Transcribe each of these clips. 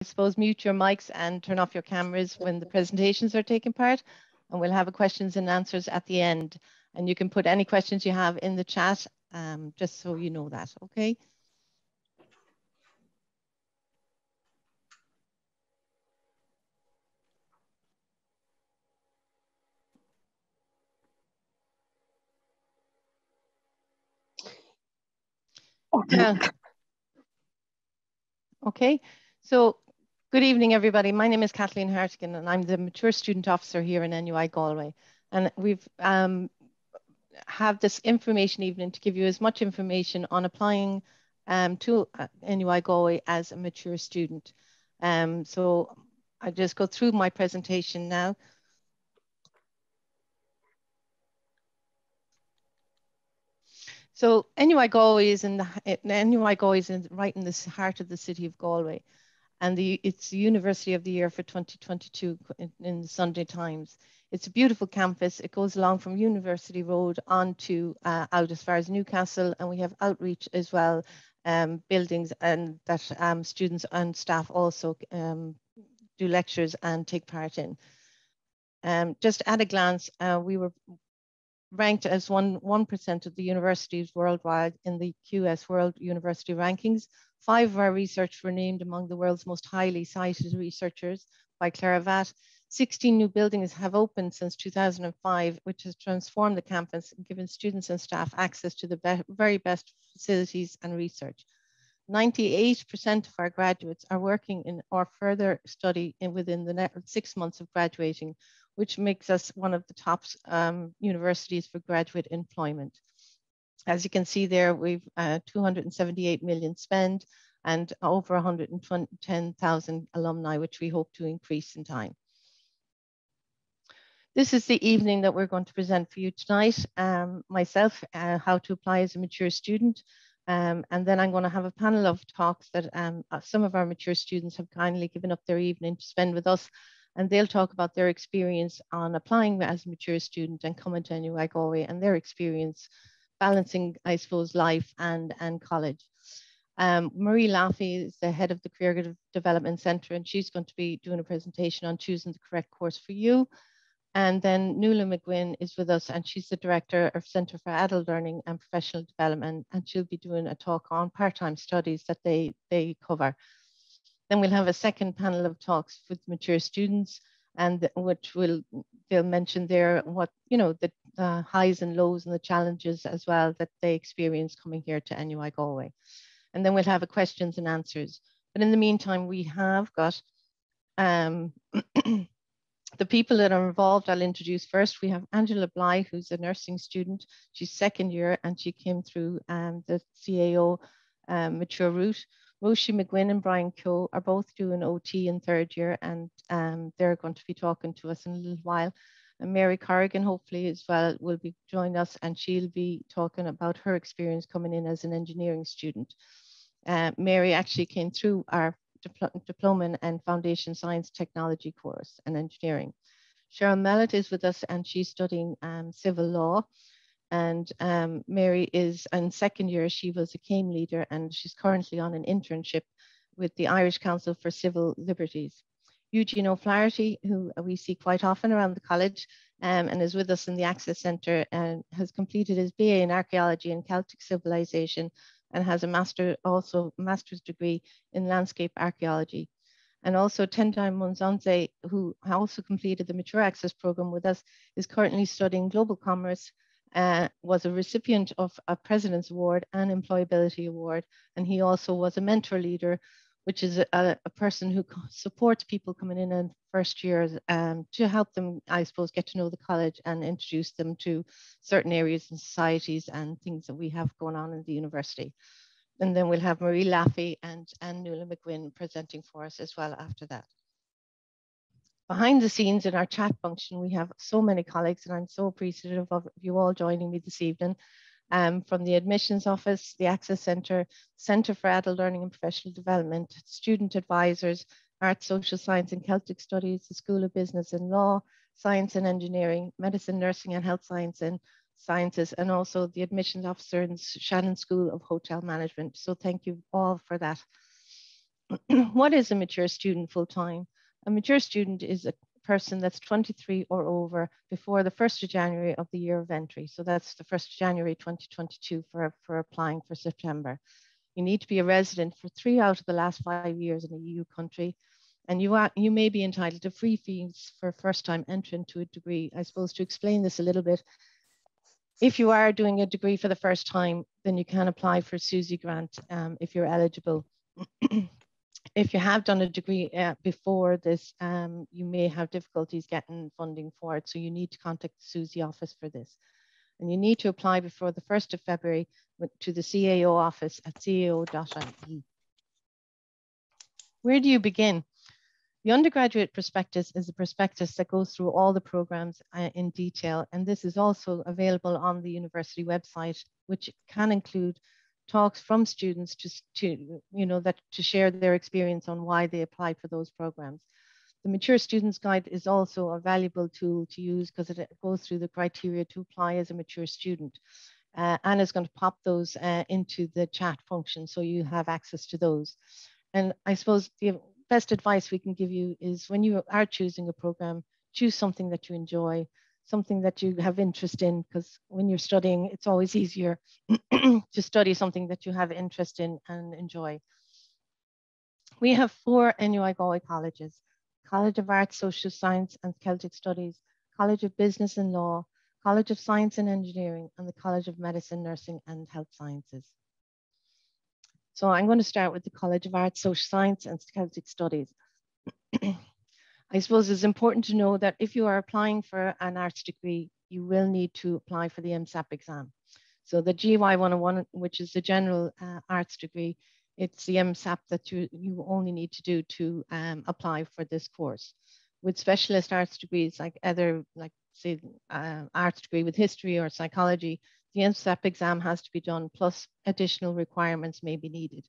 suppose mute your mics and turn off your cameras when the presentations are taking part, and we'll have a questions and answers at the end. And you can put any questions you have in the chat, just so you know that, okay? Yeah. Okay, so good evening, everybody. My name is Kathleen Hartigan, and I'm the Mature Student Officer here in NUI Galway. And we've have this information evening to give you as much information on applying to NUI Galway as a mature student. So I just go through my presentation now. So NUI Galway is right in the heart of the city of Galway, and it's the University of the Year for 2022 in the Sunday Times. It's a beautiful campus. It goes along from University Road on to out as far as Newcastle, and we have outreach as well, buildings, and that students and staff also do lectures and take part in. Just at a glance, we were ranked as 1% of the universities worldwide in the QS World University Rankings. 5 of our research were named among the world's most highly cited researchers by Clara Vatt. 16 new buildings have opened since 2005, which has transformed the campus and given students and staff access to the very best facilities and research. 98% of our graduates are working in or further study within the next 6 months of graduating, which makes us one of the top universities for graduate employment. As you can see there, we've 278 million spend and over 110,000 alumni, which we hope to increase in time. This is the evening that we're going to present for you tonight. Myself, how to apply as a mature student. And then I'm going to have a panel of talks that some of our mature students have kindly given up their evening to spend with us, and they'll talk about their experience on applying as a mature student and coming to NUI Galway and their experience balancing, I suppose, life and college. Marie Laffey is the head of the Career Development Centre, and she's going to be doing a presentation on choosing the correct course for you. And then Nuala McGuinn is with us, and she's the Director of Centre for Adult Learning and Professional Development, and she'll be doing a talk on part-time studies that they cover. Then we'll have a second panel of talks with mature students, and which they'll mention there what, you know, the highs and lows and the challenges as well that they experience coming here to NUI Galway. And then we'll have a questions and answers. But in the meantime, we have got the people that are involved. I'll introduce first. We have Angela Bly, who's a nursing student. She's second year, and she came through the CAO mature route. Roshi McGuinn and Brian Keogh are both doing OT in third year, and they're going to be talking to us in a little while. And Mary Corrigan, hopefully as well, will be joining us, and she'll be talking about her experience coming in as an engineering student. Mary actually came through our Diploma and Foundation Science Technology course and engineering. Cheryl Mellett is with us, and she's studying civil law. And Mary is in second year. She was a CAME leader, and she's currently on an internship with the Irish Council for Civil Liberties. Eugene O'Flaherty, who we see quite often around the college, and is with us in the Access Centre, and has completed his BA in Archaeology and Celtic Civilization, and has a master's degree in Landscape Archaeology. And also Tendai Munzonze, who also completed the Mature Access Programme with us, is currently studying Global Commerce, was a recipient of a President's Award and Employability Award, and he also was a mentor leader, which is a person who supports people coming in first years to help them, I suppose, get to know the college and introduce them to certain areas and societies and things that we have going on in the university. And then we'll have Marie Laffey and Nuala McGuinn presenting for us as well after that. Behind the scenes in our chat function, we have so many colleagues, and I'm so appreciative of you all joining me this evening. From the Admissions Office, the Access Centre, Centre for Adult Learning and Professional Development, Student Advisors, Arts, Social Science and Celtic Studies, the School of Business and Law, Science and Engineering, Medicine, Nursing and Health Sciences, and also the Admissions Officer in Shannon School of Hotel Management. So thank you all for that. What is a mature student full-time? A mature student is a person that's 23 or over before the 1st of January of the year of entry. So that's the 1st of January 2022 for applying for September. You need to be a resident for 3 out of the last 5 years in a EU country. And you may be entitled to free fees for first-time entrant to a degree. I suppose to explain this a little bit, if you are doing a degree for the first time, then you can apply for SUSI grant if you're eligible. If you have done a degree before this, you may have difficulties getting funding for it. So you need to contact the SUSI office for this. And you need to apply before the 1st of February to the CAO office at cao.ie. Where do you begin? The undergraduate prospectus is a prospectus that goes through all the programs in detail. And this is also available on the university website, which can include talks from students to share their experience on why they applied for those programs. The Mature Students Guide is also a valuable tool to use because it goes through the criteria to apply as a mature student. Anna's going to pop those into the chat function so you have access to those. And I suppose the best advice we can give you is when you are choosing a program, choose something that you enjoy, something that you have interest in, because when you're studying, it's always easier to study something that you have interest in and enjoy. We have 4 NUI Galway colleges: College of Arts, Social Science and Celtic Studies, College of Business and Law, College of Science and Engineering, and the College of Medicine, Nursing and Health Sciences. So I'm going to start with the College of Arts, Social Science and Celtic Studies. I suppose it's important to know that if you are applying for an arts degree, you will need to apply for the Msap exam. So the GY 101, which is the general arts degree, it's the Msap that you only need to do to apply for this course. With specialist arts degrees, like say arts degree with history or psychology, the Msap exam has to be done, plus additional requirements may be needed.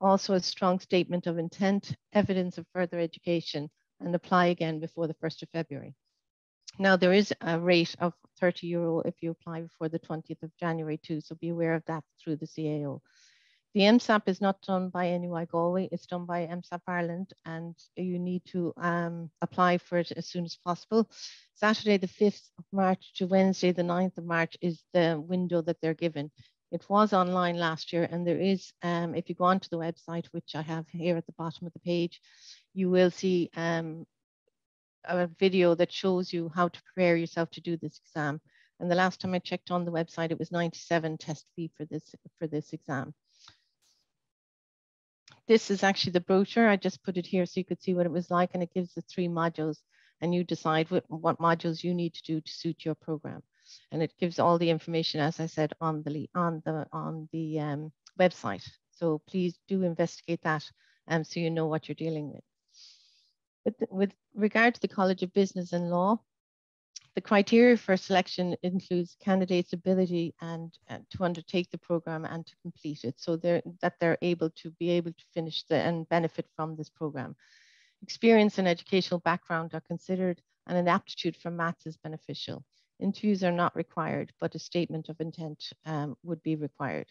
Also a strong statement of intent, evidence of further education, and apply again before the 1st of February. Now there is a rate of €30 if you apply before the 20th of January too, so be aware of that through the CAO. The Msap is not done by NUI Galway, it's done by Msap Ireland, and you need to apply for it as soon as possible. Saturday the 5th of March to Wednesday the 9th of March is the window that they're given. It was online last year, and there is, if you go onto the website, which I have here at the bottom of the page, you will see a video that shows you how to prepare yourself to do this exam. And the last time I checked on the website, it was 97 test fee for this exam. This is actually the brochure. I just put it here so you could see what it was like, and it gives the 3 modules, and you decide what modules you need to do to suit your program. And it gives all the information, as I said, on the website. So please do investigate that so you know what you're dealing with. With regard to the College of Business and Law, the criteria for selection includes candidates' ability and to undertake the program and to complete it, so they're able to finish and benefit from this program. Experience and educational background are considered, and an aptitude for maths is beneficial. Interviews are not required, but a statement of intent would be required.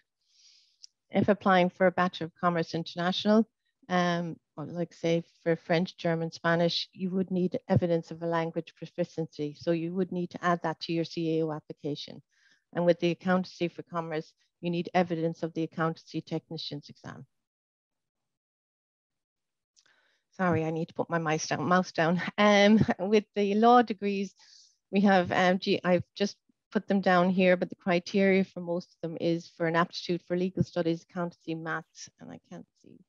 If applying for a Bachelor of Commerce International, or like say for French, German, Spanish, you would need evidence of a language proficiency. So you would need to add that to your CAO application. And with the Accountancy for Commerce, you need evidence of the Accountancy Technician's exam. Sorry, I need to put my mouse down. With the law degrees, we have, I've just put them down here, but the criteria for most of them is for an aptitude for legal studies, accountancy, maths, and I can't see.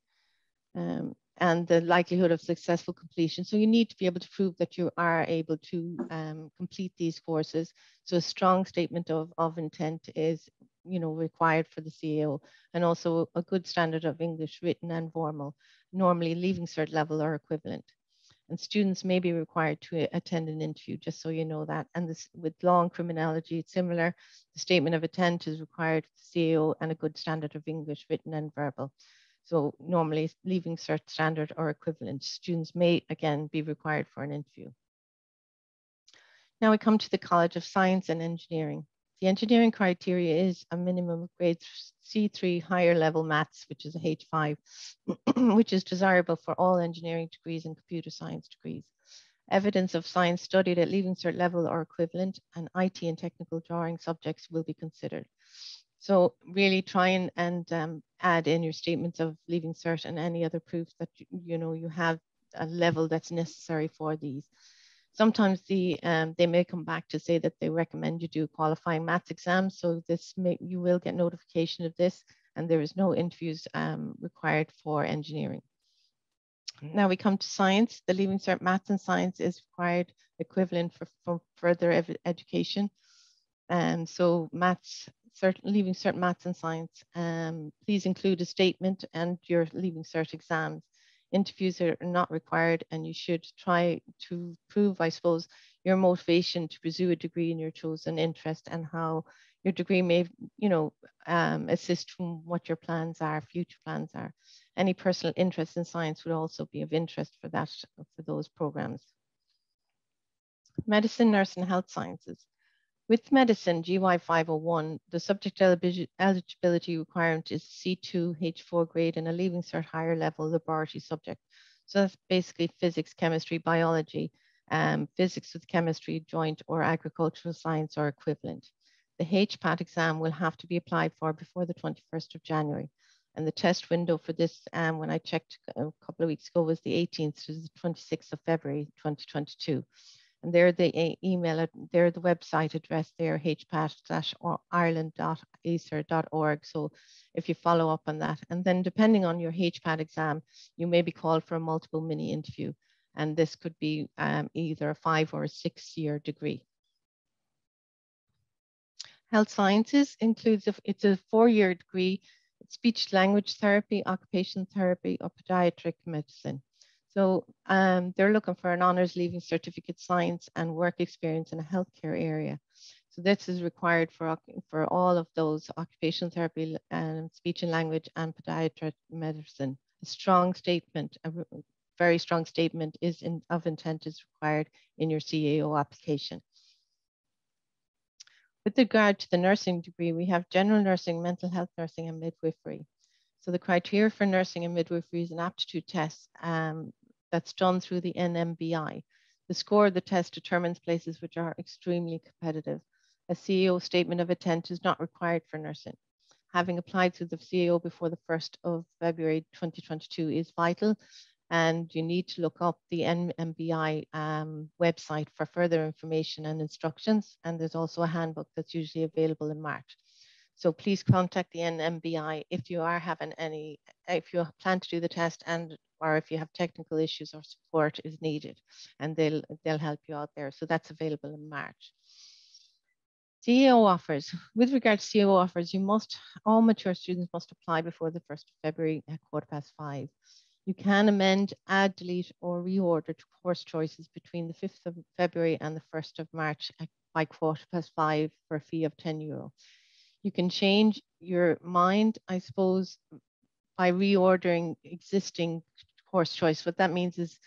And the likelihood of successful completion. So you need to be able to prove that you are able to complete these courses. So a strong statement of intent is, required for the CAO, and also a good standard of English written and formal, normally Leaving Cert level or equivalent. And students may be required to attend an interview, just so you know that. And this, with law and criminology, it's similar. The statement of intent is required for the CAO, and a good standard of English written and verbal. So normally Leaving Cert standard or equivalent. Students may again be required for an interview. Now we come to the College of Science and Engineering, The engineering criteria is a minimum of grade C3 higher level maths, which is a H5, which is desirable for all engineering degrees and computer science degrees. Evidence of science studied at Leaving Cert level or equivalent, and IT and technical drawing subjects will be considered. So really try and add in your statements of Leaving Cert and any other proof that you have a level that's necessary for these. Sometimes they may come back to say that they recommend you do a qualifying maths exam. So you will get notification of this, and there is no interviews required for engineering. Now we come to science. The Leaving Cert Maths and Science is required equivalent for further education. And so Leaving Cert Maths and Science, please include a statement and your Leaving Cert exams. Interviews are not required, and you should try to prove, I suppose, your motivation to pursue a degree in your chosen interest and how your degree may, assist from what your plans are, future plans are. Any personal interest in science would also be of interest for those programs. Medicine, nurse, and health sciences. With medicine, GY 501, the subject eligibility requirement is C2 H4 grade and a Leaving Cert higher level laboratory subject. So that's basically physics, chemistry, biology, physics with chemistry, joint or agricultural science or equivalent. The HPAT exam will have to be applied for before the 21st of January. And the test window for this, when I checked a couple of weeks ago, was the 18th to the 26th of February, 2022. And they're the email, they're the website address there, hpat-ireland.acer.org. So if you follow up on that, and then depending on your HPAT exam, you may be called for a multiple mini interview. And this could be either a 5 or a 6 year degree. Health sciences includes, it's a 4-year degree, speech language therapy, occupational therapy, or pediatric medicine. So they're looking for an honours Leaving Certificate Science and work experience in a healthcare area. So this is required for all of those occupational therapy and speech and language and pediatric medicine. A strong statement, a very strong statement of intent is required in your CAO application. With regard to the nursing degree, we have general nursing, mental health nursing, and midwifery. So the criteria for nursing and midwifery is an aptitude test that's done through the NMBI. The score of the test determines places which are extremely competitive. A CAO statement of intent is not required for nursing. Having applied through the CAO before the 1st of February 2022 is vital, and you need to look up the NMBI website for further information and instructions. And there's also a handbook that's usually available in March. So please contact the NMBI if you are having if you plan to do the test or if you have technical issues or support is needed, and they'll help you out there. So that's available in March. CAO offers. With regard to CAO offers, all mature students must apply before the 1st of February at 5:15. You can amend, add, delete, or reorder course choices between the 5th of February and the 1st of March by 5:15 for a fee of €10. You can change your mind, I suppose, by reordering existing course choice. What that means is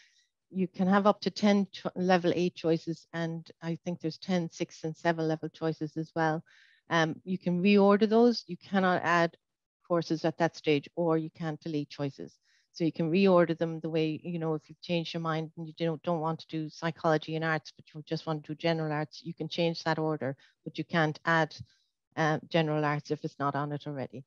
you can have up to 10 level 8 choices, and I think there's 10, 6, and 7 level choices as well. You can reorder those. You cannot add courses at that stage, or you can't delete choices. So you can reorder them the way, if you've changed your mind and you don't want to do psychology and arts, but you just want to do general arts, you can change that order, but you can't add general arts if it's not on it already.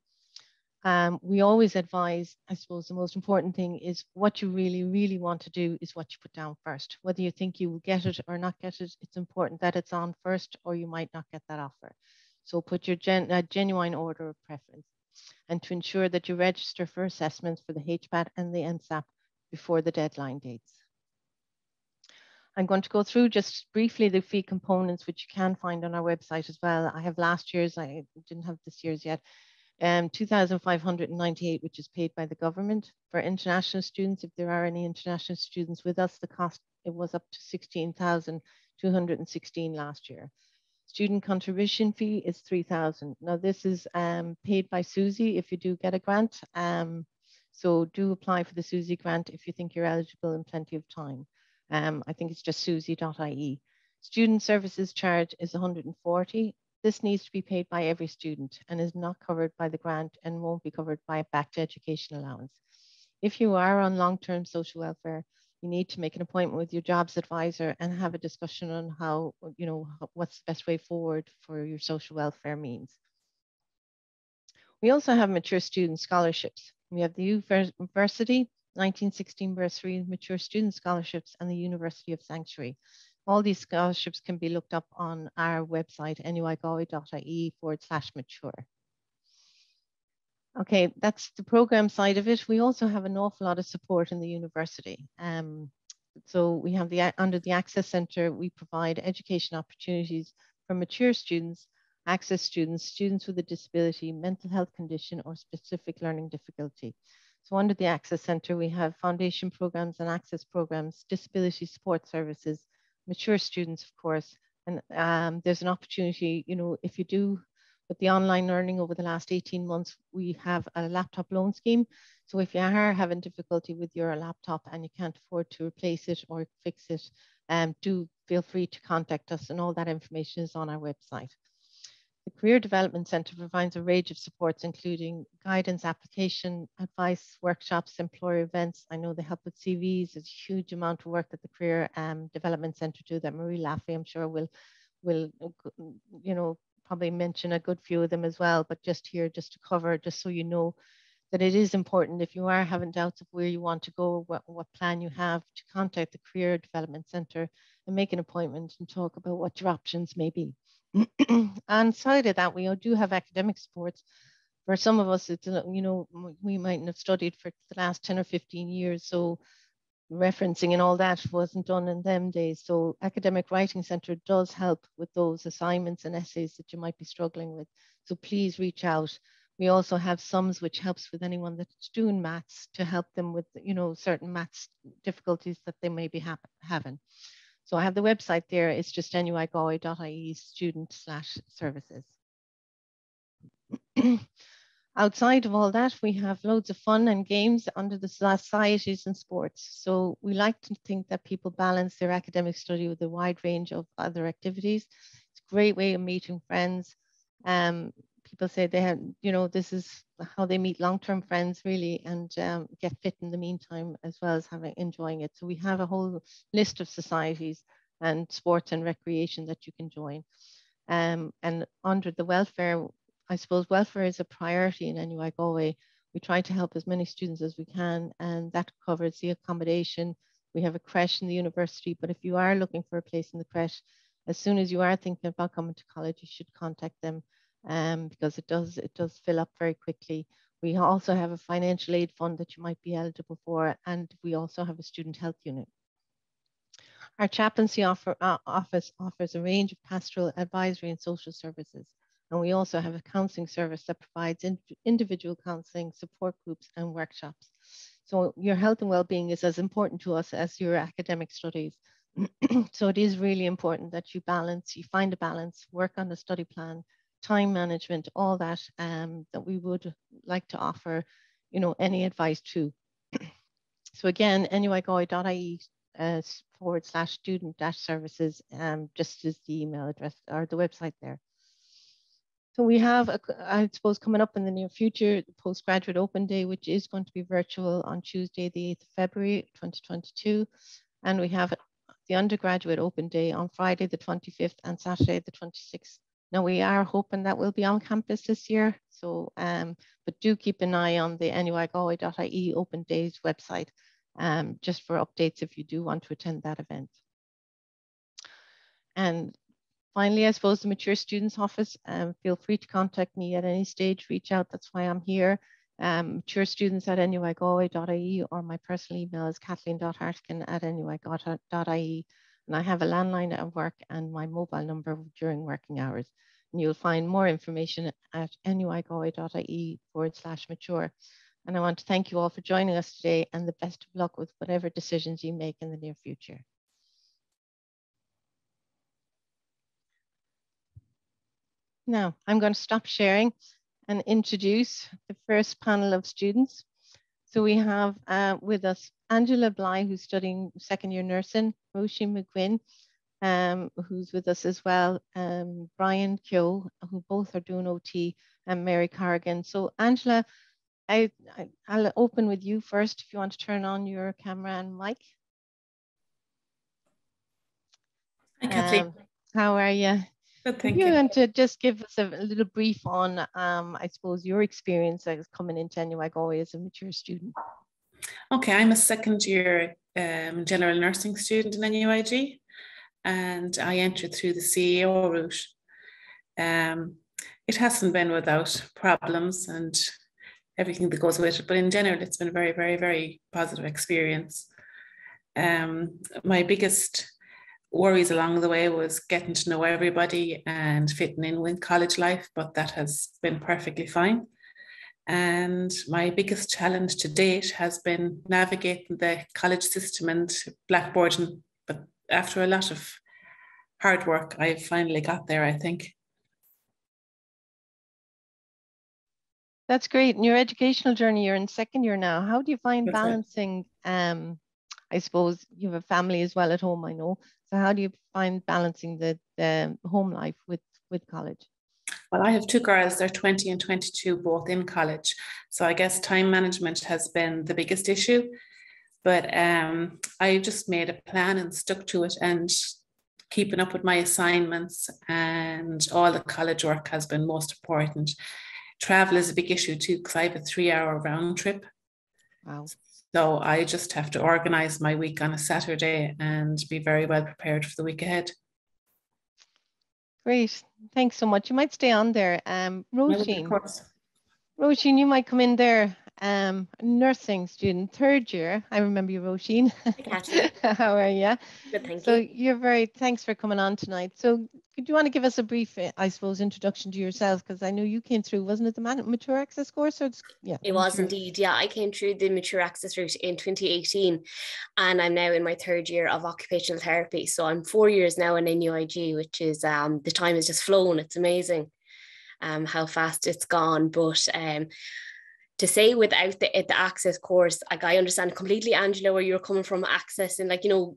We always advise, I suppose the most important thing is what you really, really want to do is what you put down first. Whether you think you will get it or not get it, it's important that it's on first, or you might not get that offer. So put your genuine order of preference, and to ensure that you register for assessments for the HPAT and the Msap before the deadline dates. I'm going to go through just briefly the fee components, which you can find on our website as well. I have last year's, I didn't have this year's yet. 2,598, which is paid by the government. For international students, if there are any international students with us, the cost, it was up to 16,216 last year. Student contribution fee is 3,000. Now this is paid by SUSI if you do get a grant. So do apply for the SUSI grant if you think you're eligible in plenty of time. I think it's just susi.ie. Student services charge is 140. this needs to be paid by every student and is not covered by the grant and won't be covered by back to education allowance. If you are on long-term social welfare, you need to make an appointment with your jobs advisor and have a discussion on how, what's the best way forward for your social welfare means. We also have mature student scholarships. We have the University 1916 bursary, mature student scholarships, and the University of Sanctuary. All these scholarships can be looked up on our website, nuigalway.ie/mature. Okay, that's the program side of it. We also have an awful lot of support in the university. So we have under the Access Centre, we provide education opportunities for mature students, access students, students with a disability, mental health condition, or specific learning difficulty. So under the Access Centre, we have foundation programs and access programs, disability support services, mature students, of course, and there's an opportunity, if you do with the online learning over the last 18 months, we have a laptop loan scheme. So if you are having difficulty with your laptop and you can't afford to replace it or fix it, do feel free to contact us, and all that information is on our website. The Career Development Centre provides a range of supports, including guidance, application, advice, workshops, employer events. I know they help with CVs. There's a huge amount of work that the Career Development Centre do that Marie Laffey, I'm sure, will probably mention a good few of them as well, but just here, just to cover, just so you know that it is important, if you are having doubts of where you want to go, what plan you have, to contact the Career Development Centre and make an appointment and talk about what your options may be. On side of that, we do have academic supports. For some of us, it's, we mightn't have studied for the last 10 or 15 years, so referencing and all that wasn't done in them days. So Academic Writing Centre does help with those assignments and essays that you might be struggling with. So please reach out. We also have SUMS, which helps with anyone that's doing maths, to help them with, certain maths difficulties that they may be having. So I have the website there. It's just nuigalway.ie student/services. Outside of all that, we have loads of fun and games under the societies and sports. So we like to think that people balance their academic study with a wide range of other activities. It's a great way of meeting friends. People say they have, this is how they meet long-term friends, really, and get fit in the meantime, as well as enjoying it. So we have a whole list of societies and sports and recreation that you can join. And under the welfare, I suppose welfare is a priority in NUI Galway. We try to help as many students as we can, and that covers the accommodation. We have a creche in the university, but if you are looking for a place in the creche, as soon as you are thinking about coming to college, you should contact them, because it does fill up very quickly. We also have a financial aid fund that you might be eligible for, and we also have a student health unit. Our chaplaincy office offers a range of pastoral, advisory, and social services. And we also have a counselling service that provides individual counselling, support groups, and workshops. So your health and well-being is as important to us as your academic studies. So it is really important that you find a balance, work on the study plan, time management, all that, that we would like to offer, any advice to. So again, nuigalway.ie /student-services, just as the email address or the website there. So we have, I suppose, coming up in the near future, the Postgraduate Open Day, which is going to be virtual on Tuesday, the 8th of February, 2022. And we have the Undergraduate Open Day on Friday, the 25th, and Saturday, the 26th. Now, we are hoping that we'll be on campus this year. So, but do keep an eye on the nuigalway.ie Open Days website, just for updates if you do want to attend that event. And finally, I suppose the Mature Students Office, feel free to contact me at any stage, reach out, that's why I'm here. maturestudents@nuigalway.ie, or my personal email is kathleen.hartigan@nuigalway.ie. And I have a landline at work and my mobile number during working hours. And you'll find more information at nuigalway.ie /mature. And I want to thank you all for joining us today, and the best of luck with whatever decisions you make in the near future. Now, I'm going to stop sharing and introduce the first panel of students. So we have with us Angela Bly, who's studying second year nursing, Roisin McGuinn, who's with us as well, Brian Kyo, who both are doing OT, and Mary Corrigan. So Angela, I'll open with you first if you want to turn on your camera and mic. Hi, Kathleen. How are you? Good, thank you. you. Want to just give us a little brief on, I suppose, your experience as coming into NUI as a mature student? Okay, I'm a second year general nursing student in NUIG, and I entered through the CEO route. It hasn't been without problems and everything that goes with it, but in general, it's been a very, very, very positive experience. My biggest worries along the way was getting to know everybody and fitting in with college life, but that has been perfectly fine. And my biggest challenge to date has been navigating the college system and blackboarding, but after a lot of hard work, I finally got there, I think. That's great. In your educational journey, you're in second year now. How do you find balancing, I suppose you have a family as well at home, I know. So how do you find balancing the home life with college? Well, I have two girls, they're 20 and 22, both in college. So I guess time management has been the biggest issue. But I just made a plan and stuck to it, and keeping up with my assignments and all the college work has been most important. Travel is a big issue too, because I have a 3-hour round trip. Wow. So I just have to organize my week on a Saturday and be very well prepared for the week ahead. Great. Thanks so much. You might stay on there. Roisin. Of course. Roisin, you might come in there. Nursing student, third year. I remember you, Roisin. How are you? Good, thank you. So thanks for coming on tonight. So do you want to give us a brief, I suppose, introduction to yourself? Because I know you came through, wasn't it the Mature Access course? Or yeah, it was indeed. Yeah, I came through the Mature Access route in 2018, and I'm now in my third year of occupational therapy. So I'm 4 years now in NUIG, which is the time has just flown. It's amazing how fast it's gone. But to say without the access course, like I understand completely, Angela, where you're coming from, access and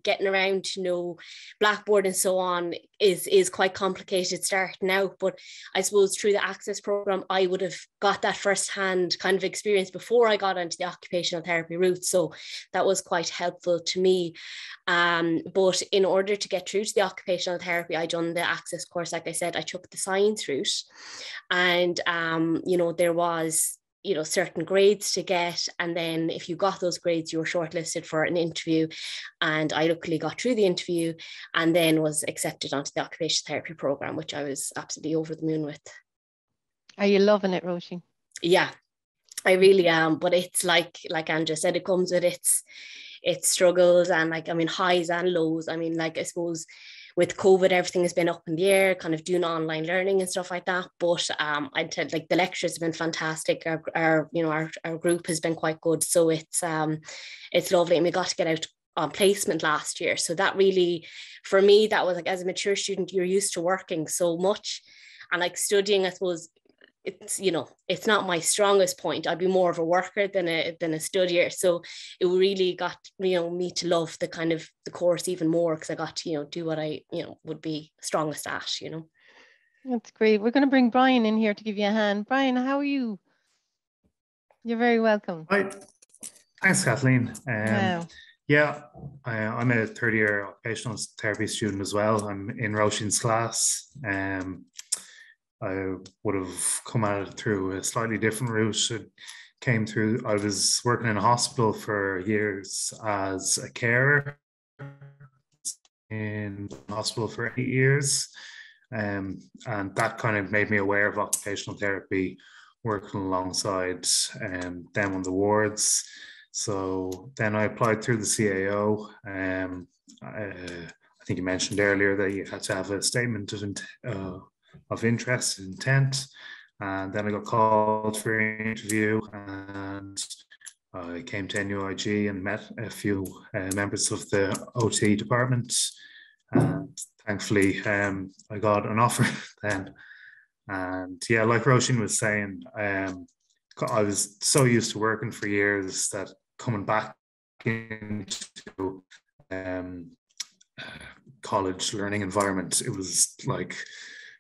getting around to Blackboard and so on is quite complicated starting out. But I suppose through the access program, I would have got that firsthand kind of experience before I got into the occupational therapy route. So that was quite helpful to me. But in order to get through to the occupational therapy, I done the access course. Like I said, I took the science route, and there was certain grades to get, and then if you got those grades, you were shortlisted for an interview, and I luckily got through the interview and then was accepted onto the occupational therapy program, which I was absolutely over the moon with. Are you loving it, Roisin? Yeah, I really am. But it's like Andrea said, it comes with its struggles and highs and lows. I suppose with COVID, everything has been up in the air, kind of doing online learning and stuff like that. But I'd tell, the lectures have been fantastic. Our group has been quite good. So it's lovely. And we got to get out on placement last year. So that really, for me, that was as a mature student, you're used to working so much and studying, I suppose, it's not my strongest point. I'd be more of a worker than a studier. So it really got me to love the course even more, because I got to do what I would be strongest at. That's great. We're going to bring Brian in here to give you a hand. Brian, how are you? You're very welcome. Hi. Thanks, Kathleen. Wow. Yeah, I'm a third year occupational therapy student as well. I'm in Roisin's class. I would have come at it through a slightly different route. I was working in a hospital for years as a carer in the hospital for 8 years. And that kind of made me aware of occupational therapy, working alongside them on the wards. So then I applied through the CAO. I think you mentioned earlier that you had to have a statement of interest and intent, and then I got called for an interview, and I came to NUIG and met a few members of the OT department, and thankfully I got an offer then. And yeah, like Roisin was saying, I was so used to working for years that coming back into college learning environment. It was like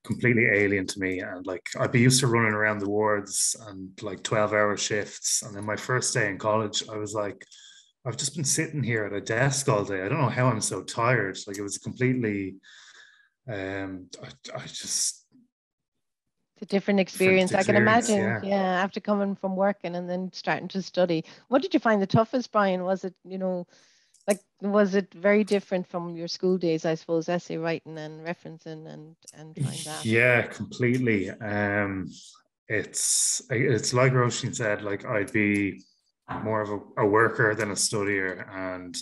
completely alien to me, and like I'd be used to running around the wards and like 12-hour shifts, and then my first day in college I was like, I've just been sitting here at a desk all day. I don't know how I'm so tired. Like it was completely I just It's a different experience. I can imagine, yeah. after coming from working and then starting to study. What did you find the toughest, Brian? Was it, like, was it very different from your school days, I suppose, essay writing and referencing and find that? Yeah, completely. It's like Roisin said, like I'd be more of a worker than a studier, and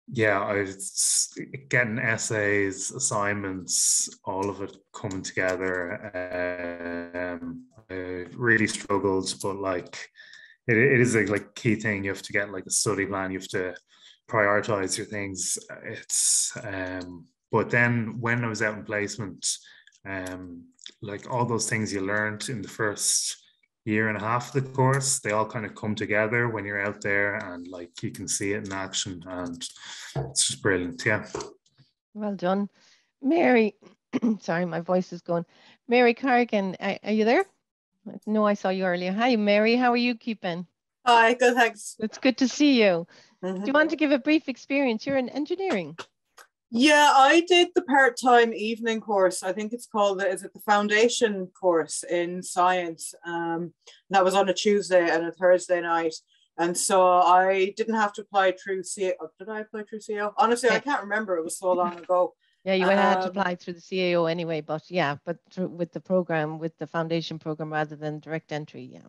yeah, I was getting essays, assignments, all of it coming together. I really struggled, but like it is a like key thing. You have to get like a study plan. You have to prioritize your things. It's but then when I was out in placement, like all those things you learned in the first year and a half of the course, they all kind of come together when you're out there, and like you can see it in action, and it's just brilliant. Yeah. Well done. Mary, sorry, my voice is going. Mary Carrigan, are you there? No, I saw you earlier. Hi, Mary, how are you keeping? Hi, good, thanks. It's good to see you. Do you want to give a brief experience? You're in engineering. Yeah, I did the part-time evening course. I think it's called, is it the foundation course in science? That was on a Tuesday and a Thursday night. And so I didn't have to apply through CAO. Did I apply through CAO? Honestly, I can't remember. It was so long ago. Yeah, you would have to apply through the CAO anyway, but yeah, but with the program, with the foundation program rather than direct entry, yeah.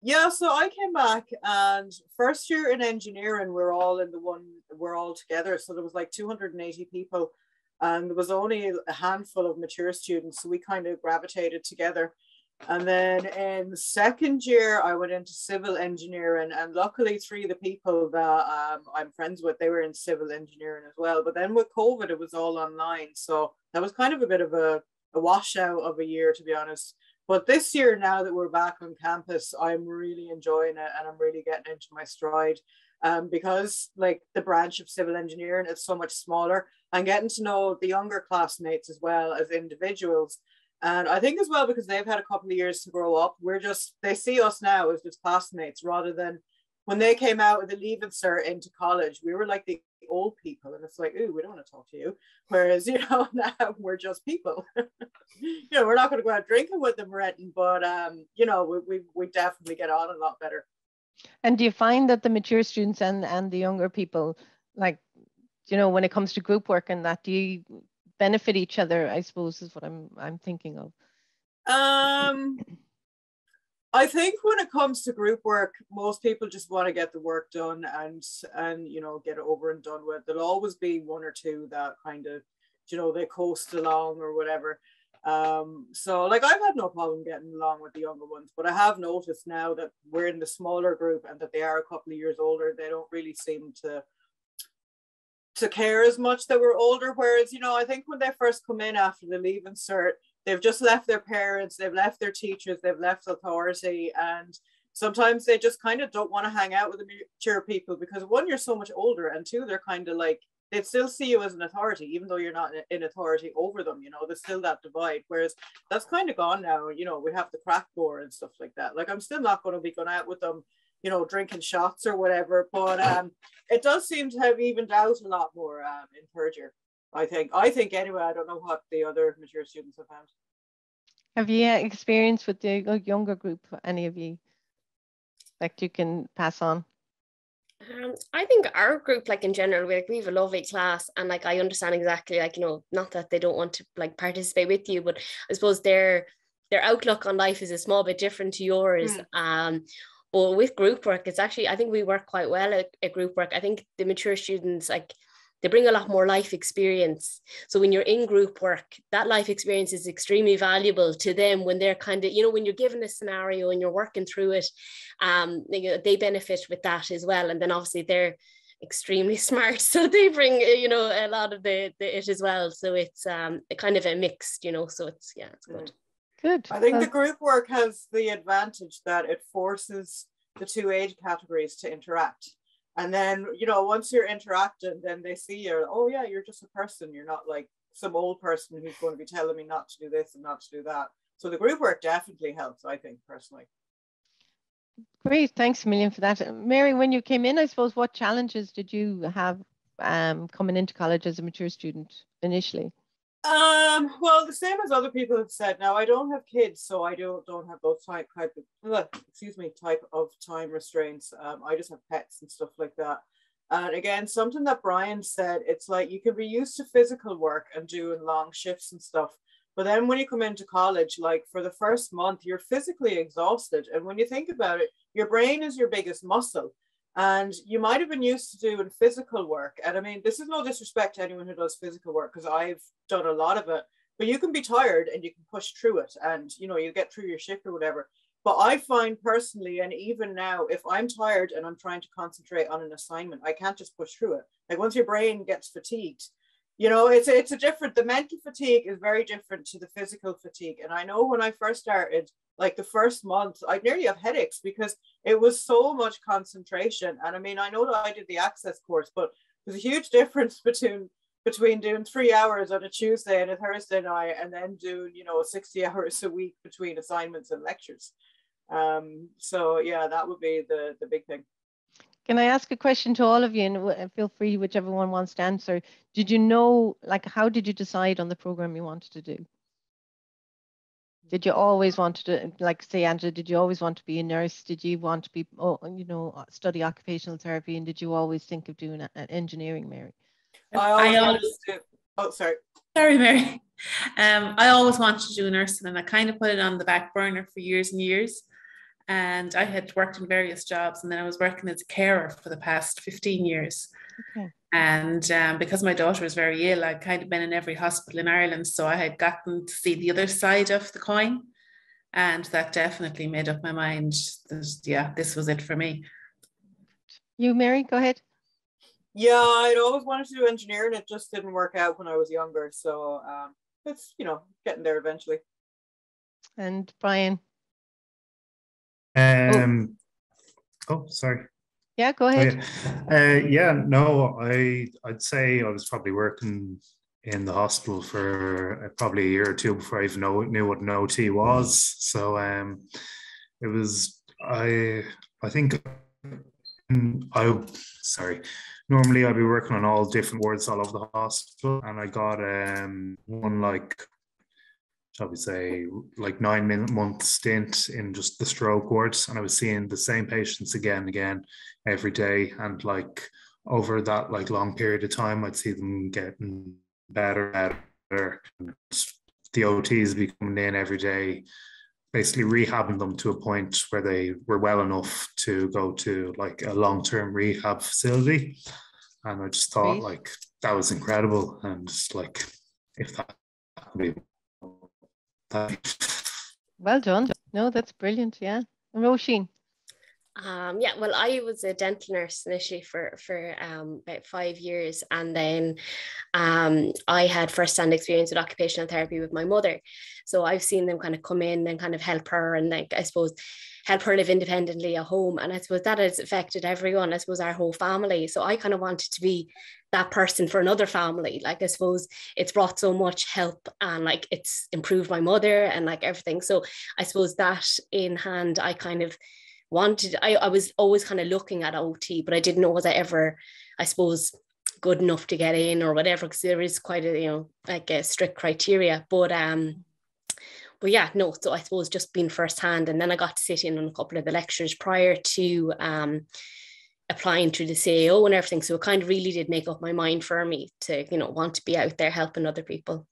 Yeah, so I came back, and first year in engineering, we're all together. So there was like 280 people, and there was only a handful of mature students. So we kind of gravitated together. And then in second year, I went into civil engineering, and luckily 3 of the people that I'm friends with, they were in civil engineering as well. But then with COVID, it was all online. So that was kind of a bit of a washout of a year, to be honest. But this year, now that we're back on campus, I'm really enjoying it, and I'm really getting into my stride, because like the branch of civil engineering is so much smaller, and getting to know the younger classmates as well as individuals. And I think as well, because they've had a couple of years to grow up, they see us now as just classmates, rather than when they came out with the Leaving Cert into college, we were like the old people, and it's like, ooh, we don't want to talk to you. Whereas, now we're just people. We're not going to go out drinking with them or anything, but we definitely get on a lot better. And do you find that the mature students and the younger people, like, when it comes to group work and that, do you benefit each other, I suppose, is what I'm thinking of? I think when it comes to group work, most people just want to get the work done and get it over and done with. There'll always be 1 or 2 that kind of, they coast along or whatever. So like I've had no problem getting along with the younger ones, but I have noticed now that we're in the smaller group and that they are a couple of years older, they don't really seem to care as much that we're older. Whereas, I think when they first come in after the Leaving Cert, they've just left their parents, they've left their teachers, they've left authority, and sometimes they just kind of don't want to hang out with the mature people because 1, you're so much older, and 2, they're kind of like, they still see you as an authority, even though you're not in authority over them. There's still that divide, whereas that's kind of gone now. We have the crack board and stuff like that. Like, I'm still not going to be going out with them, drinking shots or whatever, but it does seem to have evened out a lot more in third year. I think anyway. I don't know what the other mature students have found. Have you experience with the younger group, any of you, that you can pass on? I think our group, like in general, we have a lovely class, and like I understand exactly, like, not that they don't want to like participate with you, but I suppose their outlook on life is a small bit different to yours. But with group work, it's actually, I think we work quite well at group work. I think the mature students, like, they bring a lot more life experience. So when you're in group work, that life experience is extremely valuable to them when they're kind of, when you're given a scenario and you're working through it, they benefit with that as well. And then obviously they're extremely smart, so they bring, a lot of it as well. So it's kind of a mixed, so it's good. Good. I think the group work has the advantage that it forces the 2 age categories to interact. And then, you know, once you're interacting, then they see you, oh yeah, you're just a person. You're not like some old person who's going to be telling me not to do this and not to do that. So the group work definitely helps, I think, personally. Great, thanks a million for that. Mary, when you came in, I suppose, what challenges did you have coming into college as a mature student initially? Well, the same as other people have said. Now, I don't have kids, so I don't have those type of time restraints. I just have pets and stuff like that. And again, something that Brian said, it's like you can be used to physical work and doing long shifts and stuff. But then when you come into college, like for the first month, you're physically exhausted. And when you think about it, your brain is your biggest muscle. And you might have been used to doing physical work. And I mean, this is no disrespect to anyone who does physical work, because I've done a lot of it, but you can be tired and you can push through it and, you know, you get through your shift or whatever. But I find personally, and even now, if I'm tired and I'm trying to concentrate on an assignment, I can't just push through it. Like once your brain gets fatigued, you know, it's a different, the mental fatigue is very different to the physical fatigue. And I know when I first started, like the first month, I'd nearly have headaches because it was so much concentration. And I mean, I know that I did the access course, but there's a huge difference between doing 3 hours on a Tuesday and a Thursday night and then doing, you know, 60 hours a week between assignments and lectures. So yeah, that would be the big thing. Can I ask a question to all of you, and feel free, whichever one wants to answer. Did you know, like, how did you decide on the program you wanted to do? Did you always want to, like, say, Angela, did you always want to be a nurse? Did you want to be, you know, study occupational therapy? And did you always think of doing engineering, Mary? I always do. Oh, sorry. Sorry, Mary. I always wanted to do nursing, and I kind of put it on the back burner for years and years. And I had worked in various jobs, and then I was working as a carer for the past 15 years. Okay. And because my daughter was very ill, I'd kind of been in every hospital in Ireland. So I had gotten to see the other side of the coin. And that definitely made up my mind that, yeah, this was it for me. You, Mary, go ahead. Yeah, I'd always wanted to do engineering. It just didn't work out when I was younger. So it's, you know, getting there eventually. And Brian? Sorry. Yeah, go ahead. I'd say I was probably working in the hospital for probably a year or two before I even knew what an OT was. So it was, I think normally I'd be working on all different wards all over the hospital, and I got one, like, shall we say, like 9-month stint in just the stroke wards, and I was seeing the same patients again and again every day, and like over that like long period of time, I'd see them getting better and better. And the OTs be coming in every day, basically rehabbing them to a point where they were well enough to go to like a long-term rehab facility. And I just thought, like, that was incredible, and just like, if that could be. Well done. No, that's brilliant. Yeah. And Roisin? Yeah, well, I was a dental nurse initially for about 5 years, and then I had first-hand experience with occupational therapy with my mother. So I've seen them kind of come in and kind of help her, and like, I suppose, help her live independently at home. And I suppose that has affected everyone, I suppose our whole family. So I kind of wanted to be that person for another family. Like, I suppose it's brought so much help, and like it's improved my mother and like everything. So I suppose that in hand, I kind of wanted, I was always kind of looking at OT, but I didn't know, was I ever, I suppose, good enough to get in or whatever, because there is quite a, you know, like a strict criteria. But yeah, no, so I suppose just being firsthand, and then I got to sit in on a couple of the lectures prior to applying to the CAO and everything. So it kind of really did make up my mind for me to, you know, want to be out there helping other people.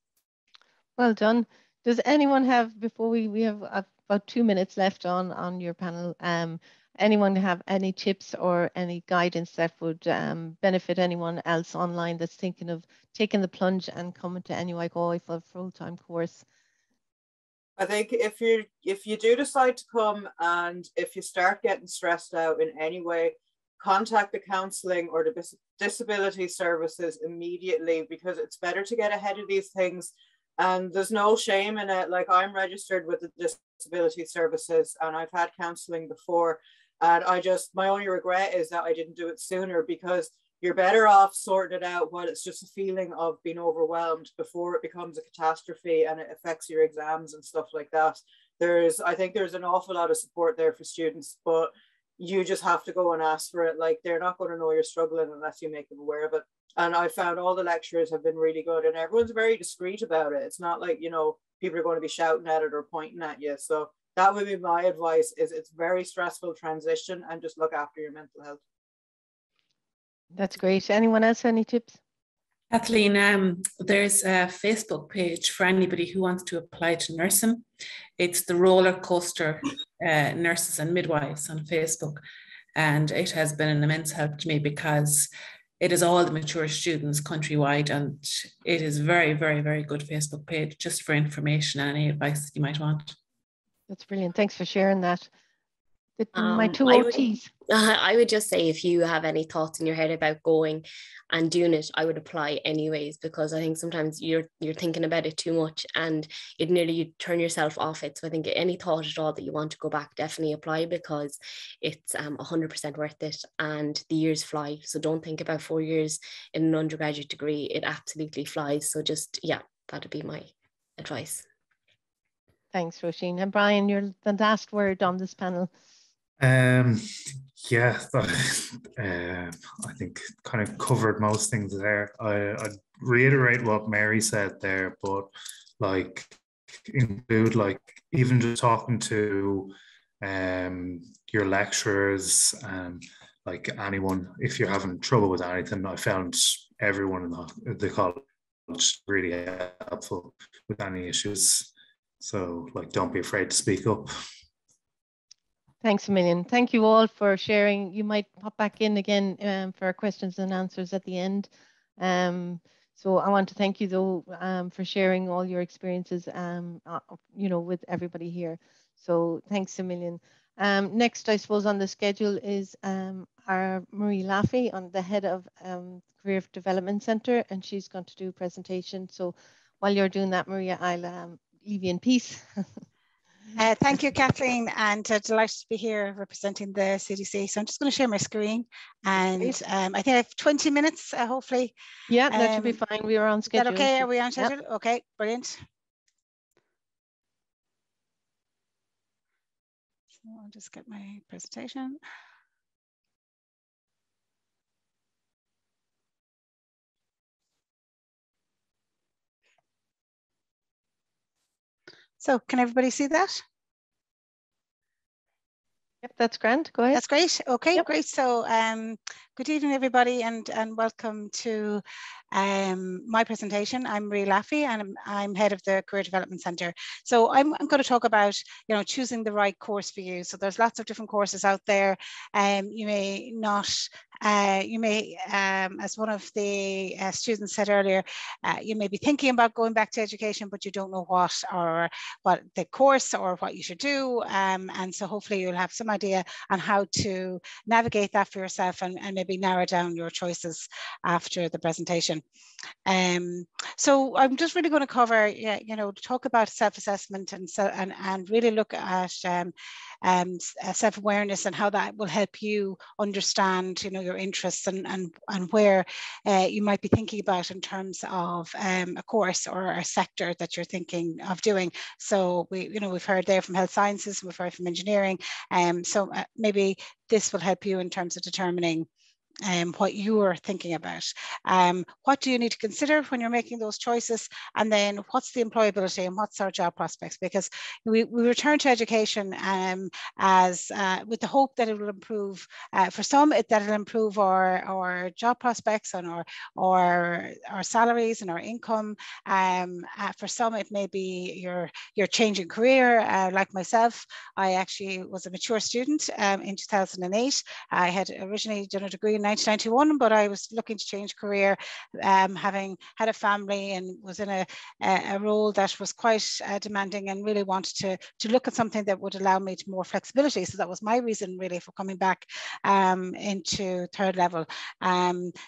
Well done. Does anyone have, before we have about 2 minutes left on your panel, anyone have any tips or any guidance that would benefit anyone else online that's thinking of taking the plunge and coming to NUI for a full-time course? I think if you do decide to come, and if you start getting stressed out in any way, contact the counselling or the disability services immediately, because it's better to get ahead of these things. And there's no shame in it. Like, I'm registered with the disability services and I've had counselling before. And my only regret is that I didn't do it sooner, because you're better off sorting it out while it's just a feeling of being overwhelmed before it becomes a catastrophe and it affects your exams and stuff like that. I think there's an awful lot of support there for students, but you just have to go and ask for it. Like, they're not going to know you're struggling unless you make them aware of it. And I found all the lecturers have been really good, and everyone's very discreet about it. It's not like, you know, people are going to be shouting at it or pointing at you. So that would be my advice, is it's very stressful transition, and just look after your mental health. That's great. Anyone else, any tips? Kathleen, there's a Facebook page for anybody who wants to apply to nursing. It's the Roller Coaster Nurses and Midwives on Facebook. And it has been an immense help to me, because it is all the mature students countrywide, and it is very, very, very good Facebook page just for information and any advice that you might want. That's brilliant. Thanks for sharing that. My two OTs. I would just say, if you have any thoughts in your head about going and doing it, I would apply anyways, because I think sometimes you're thinking about it too much and you turn yourself off it. So I think any thought at all that you want to go back, definitely apply, because it's 100% worth it, and the years fly. So don't think about 4 years in an undergraduate degree. It absolutely flies. So just, yeah, that would be my advice. Thanks, Roisin. And Brian, you're the last word on this panel. Yeah, I think kind of covered most things there. I'd reiterate what Mary said there, but like include, like, even just talking to your lecturers and like anyone, if you're having trouble with anything. I found everyone in the college really helpful with any issues. So like, don't be afraid to speak up. Thanks a million. Thank you all for sharing. You might pop back in again for questions and answers at the end. So I want to thank you though for sharing all your experiences, with everybody here. So thanks a million. Next, I suppose on the schedule is our Marie Laffey, on the head of Career Development Centre, and she's going to do a presentation. So while you're doing that, Maria, I'll leave you in peace. Thank you, Kathleen, and delighted to be here representing the CDC. So I'm just going to share my screen, and I think I have 20 minutes, hopefully. Yeah, that should be fine. We are on schedule. Is that okay? Are we on schedule? Yep. Okay, brilliant. So I'll just get my presentation. So can everybody see that? Yep, that's grand. Go ahead. That's great. Okay, yep. Great. So good evening, everybody, and welcome to my presentation. I'm Marie Laffey, and I'm head of the Career Development Centre. So I'm going to talk about, choosing the right course for you. So there's lots of different courses out there. You may not, as one of the students said earlier, you may be thinking about going back to education, but you don't know what the course or what you should do. And so hopefully you'll have some idea on how to navigate that for yourself, and maybe narrow down your choices after the presentation. So I'm just really going to cover, talk about self-assessment and really look at self-awareness and how that will help you understand, your interests and where you might be thinking about in terms of a course or a sector that you're thinking of doing. So we've heard there from health sciences, we've heard from engineering, so maybe this will help you in terms of determining what you are thinking about. What do you need to consider when you're making those choices? And then what's the employability and what's our job prospects? Because we return to education as with the hope that it will improve, for some, that it'll improve our job prospects and our salaries and our income. For some, it may be your changing career. Like myself, I actually was a mature student in 2008. I had originally done a degree in 1991, but I was looking to change career, having had a family and was in a role that was quite demanding, and really wanted to look at something that would allow me to more flexibility. So that was my reason really for coming back into third level.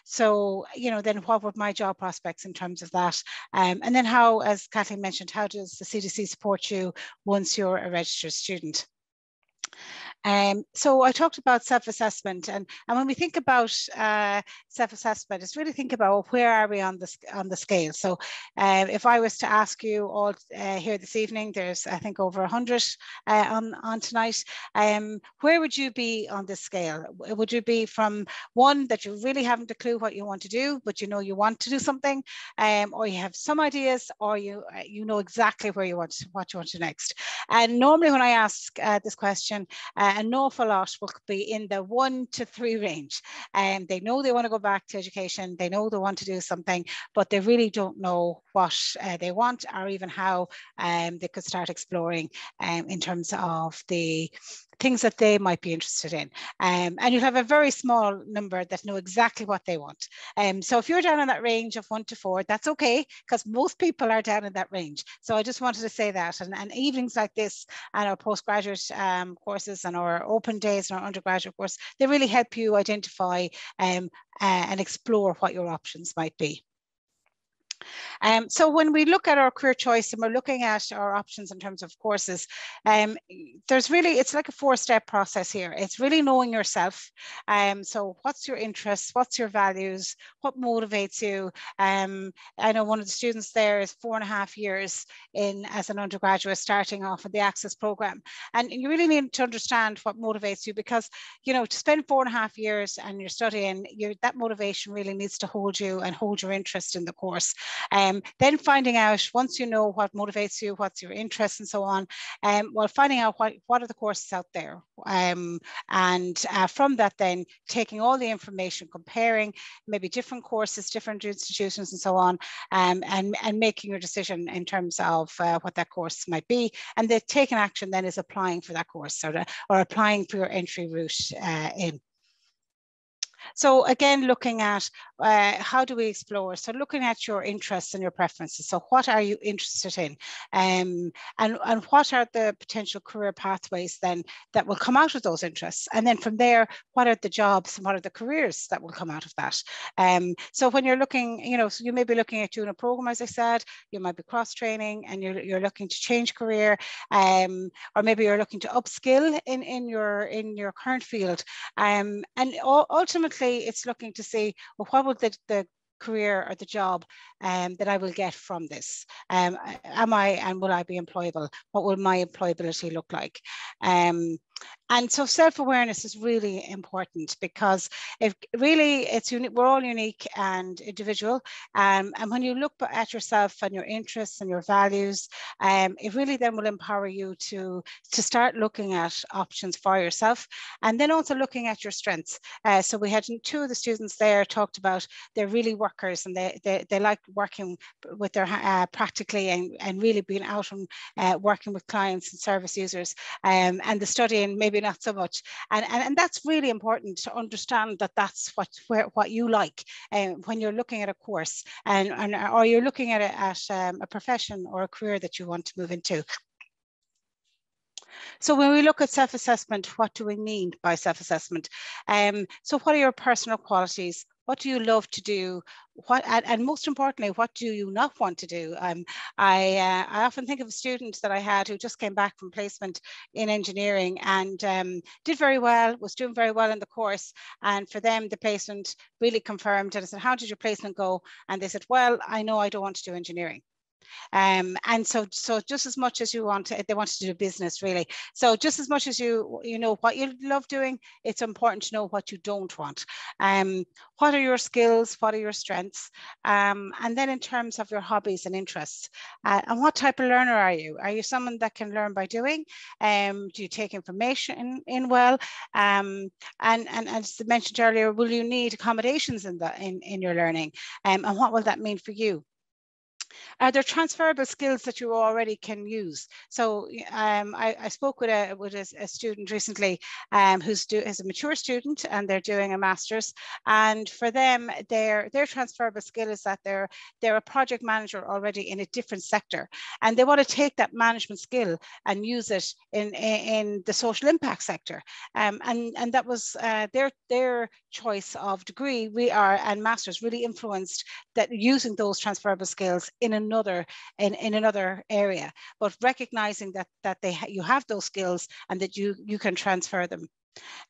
So, then what were my job prospects in terms of that? And then how, as Kathleen mentioned, how does the CDC support you once you're a registered student? So I talked about self-assessment, and when we think about self-assessment, it's really think about where are we on the scale. So if I was to ask you all here this evening, there's I think over 100 on tonight. Where would you be on this scale? Would you be from 1 that you really haven't a clue what you want to do, but you know you want to do something, or you have some ideas, or you know exactly where you want what you want to do next? And normally when I ask this question, an awful lot will be in the 1 to 3 range. They know they want to go back to education, they know they want to do something, but they really don't know what they want, or even how they could start exploring in terms of the things that they might be interested in. And you'll have a very small number that know exactly what they want. So if you're down in that range of 1 to 4, that's okay, because most people are down in that range. So I just wanted to say that. And evenings like this and our postgraduate courses and our open days and our undergraduate course, they really help you identify and explore what your options might be. So when we look at our career choice and we're looking at our options in terms of courses, there's really, it's like a 4-step process here. It's really knowing yourself. So what's your interests? What's your values? What motivates you? I know one of the students there is 4.5 years in as an undergraduate, starting off with the Access program. And you really need to understand what motivates you, because, you know, to spend 4.5 years and you're studying, that motivation really needs to hold you and hold your interest in the course. Then finding out, once you know what motivates you, what's your interest and so on, well, finding out what are the courses out there. From that, then taking all the information, comparing maybe different courses, different institutions and so on, and making your decision in terms of what that course might be. And the taking action then is applying for that course, or applying for your entry route in. So again, looking at how do we explore? So looking at your interests and your preferences. So what are you interested in? And what are the potential career pathways then that will come out of those interests? And then from there, what are the jobs and what are the careers that will come out of that? So when you're looking, you know, so you may be looking at doing a program, as I said, you might be cross-training and you're looking to change career, or maybe you're looking to upskill in your current field. And ultimately, it's looking to see, well, what would the career or the job that I will get from this? Will I be employable? What will my employability look like? And so self-awareness is really important, because we're all unique and individual. And when you look at yourself and your interests and your values, it really then will empower you to start looking at options for yourself, and then also looking at your strengths. So we had 2 of the students there talked about they're really workers, and they like working with their practically and really being out and working with clients and service users, and the studying maybe not so much, and that's really important to understand that that's what you like when you're looking at a course or you're looking at a profession or a career that you want to move into. So when we look at self-assessment, what do we mean by self-assessment? So what are your personal qualities? What do you love to do? And most importantly, what do you not want to do? I often think of a student that I had who just came back from placement in engineering and did very well, was doing very well in the course. And for them, the placement really confirmed. And I said, how did your placement go? And they said, well, I know I don't want to do engineering. And so just as much as they wanted to do business, really. So just as much as you know what you love doing, it's important to know what you don't want. What are your skills? What are your strengths? And then in terms of your hobbies and interests, and what type of learner are you? Are you someone that can learn by doing? Do you take information in well? And as I mentioned earlier, will you need accommodations in your learning? And what will that mean for you? Are there transferable skills that you already can use? So I spoke with a student recently who's a mature student, and they're doing a master's. And for them, their transferable skill is that they're a project manager already in a different sector, and they want to take that management skill and use it in the social impact sector. And that was their choice of degree. And masters really influenced that, using those transferable skills in another area, but recognizing that you have those skills and that you can transfer them.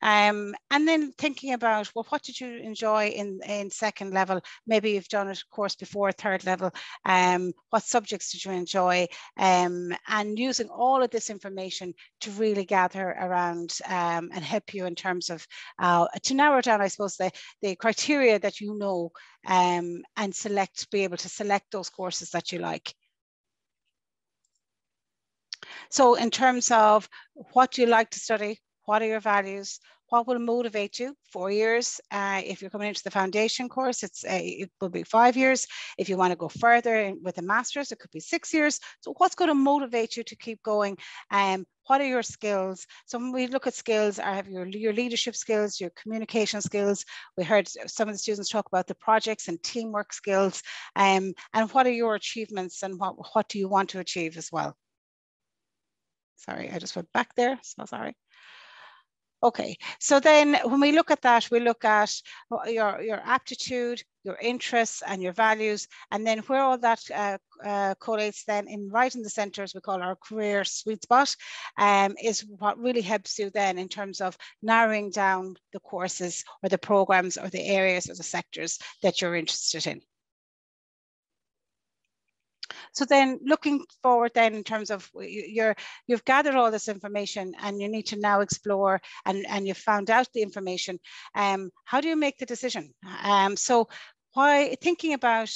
And then thinking about, well, what did you enjoy in second level? Maybe you've done a course before third level. What subjects did you enjoy? And using all of this information to really gather around and help you in terms of to narrow down, I suppose, the criteria that you know, and be able to select those courses that you like. So in terms of what do you like to study, what are your values? What will motivate you? 4 years. If you're coming into the foundation course, it will be 5 years. If you want to go further with a master's, it could be 6 years. So what's going to motivate you to keep going? What are your skills? So when we look at skills, I have your leadership skills, your communication skills. We heard some of the students talk about the projects and teamwork skills. And what are your achievements and what do you want to achieve as well? Sorry, I just went back there. So sorry. Okay, so then when we look at that, we look at your aptitude, your interests and your values, and then where all that collates then right in the center, as we call our career sweet spot, is what really helps you then in terms of narrowing down the courses or the programs or the areas or the sectors that you're interested in. So then looking forward then in terms of you've gathered all this information and you need to now explore and you've found out the information. How do you make the decision? So thinking about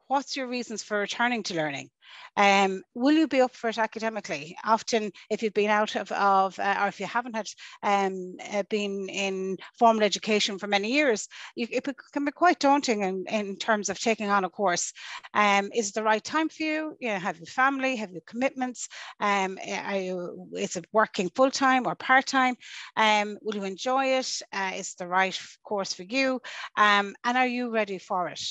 what's your reasons for returning to learning? Will you be up for it academically? Often, if you've been out of or if you haven't had been in formal education for many years, it can be quite daunting in terms of taking on a course. Is it the right time for you? Have you family? Have you commitments? Is it working full time or part time? Will you enjoy it? Is it the right course for you? And are you ready for it?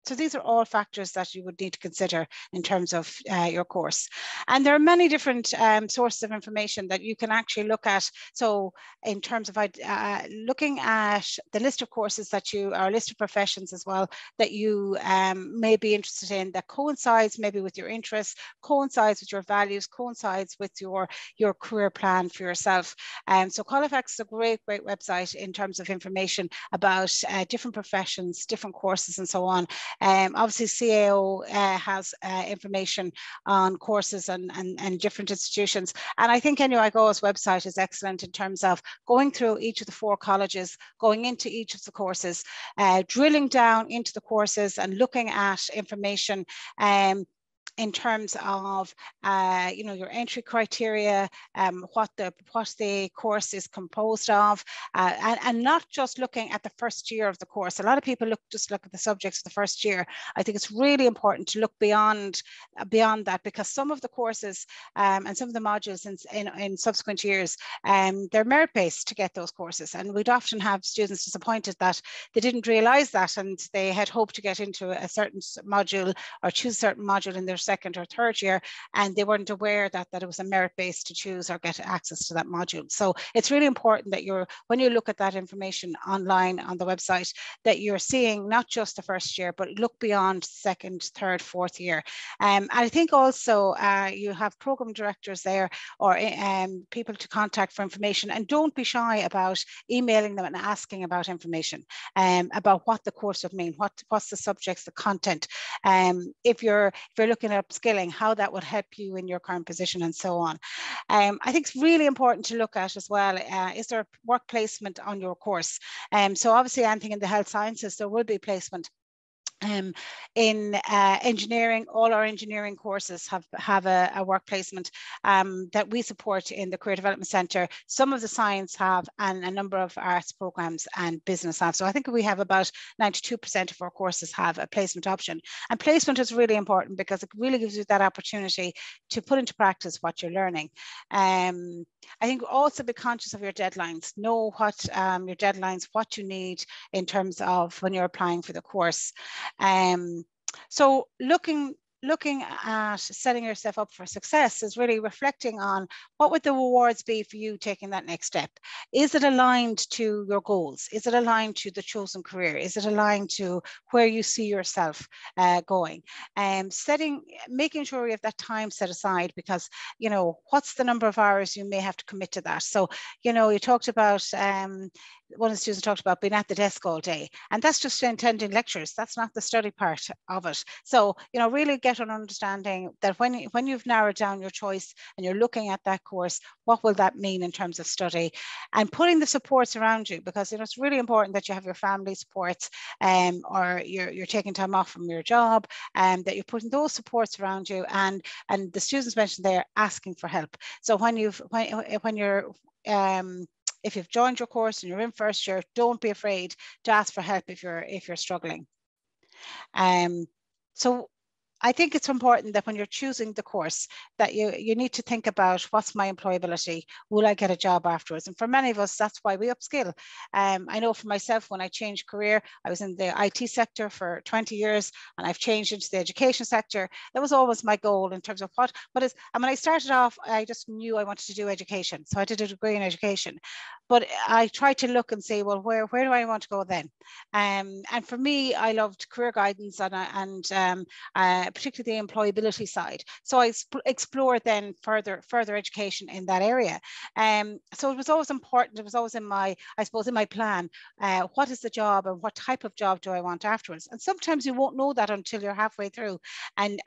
So these are all factors that you would need to consider in terms of your course. And there are many different sources of information that you can actually look at. So in terms of looking at the list of courses that or list of professions as well, that you may be interested in, that coincides maybe with your interests, coincides with your values, coincides with your career plan for yourself. So Qualifax is a great website in terms of information about different professions, different courses and so on. Obviously CAO has information on courses and different institutions. And I think NUIGO's website is excellent in terms of going through each of the 4 colleges, going into each of the courses, drilling down into the courses and looking at information in terms of your entry criteria, what the course is composed of, and not just looking at the first year of the course. A lot of people just look at the subjects of the first year. I think it's really important to look beyond that, because some of the courses and some of the modules in subsequent years, they're merit-based to get those courses, and we'd often have students disappointed that they didn't realize that and they had hoped to get into a certain module or choose a certain module in their second or third year, and they weren't aware that it was a merit based to choose or get access to that module. So it's really important that when you look at that information online on the website, that you're seeing not just the first year, but look beyond second, third, fourth year. And I think also you have program directors there or people to contact for information, and don't be shy about emailing them and asking about information about what the course would mean, what's the subjects, the content. If you're looking at upskilling, how that would help you in your current position and so on. I think it's really important to look at as well, is there work placement on your course? So obviously anything in the health sciences, there will be placement. In engineering, all our engineering courses have a work placement that we support in the Career Development Centre. Some of the science have, and a number of arts programs and business have. So I think we have about 92% of our courses have a placement option. And placement is really important because it really gives you that opportunity to put into practice what you're learning. I think also be conscious of your deadlines. Know what your deadlines, what you need in terms of when you're applying for the course. So looking looking at setting yourself up for success is really reflecting on what would the rewards be for you taking that next step. Is it aligned to your goals? Is it aligned to the chosen career? Is it aligned to where you see yourself going? Making sure you have that time set aside, because, you know, what's the number of hours you may have to commit to that? So, you know, you talked about, one of the students talked about being at the desk all day, and that's just attending lectures. That's not the study part of it. So, you know, really get an understanding that when you've narrowed down your choice and you're looking at that course, what will that mean in terms of study, and putting the supports around you, because, you know, it's really important that you have your family supports, or you're taking time off from your job, and that you're putting those supports around you. And the students mentioned they're asking for help. So when you're if you've joined your course and you're in first year, don't be afraid to ask for help if you're struggling. So I think it's important that when you're choosing the course, that you need to think about, what's my employability? Will I get a job afterwards? And for many of us, that's why we upskill. I know for myself, when I changed career, I was in the IT sector for 20 years, and I've changed into the education sector. That was always my goal in terms of what is, and when I started off, I just knew I wanted to do education. So I did a degree in education, but I tried to look and say, well, where do I want to go then? And for me, I loved career guidance and particularly the employability side. So I explored then further education in that area. So it was always important. It was always in my plan. What is the job, and what type of job do I want afterwards? And sometimes you won't know that until you're halfway through, and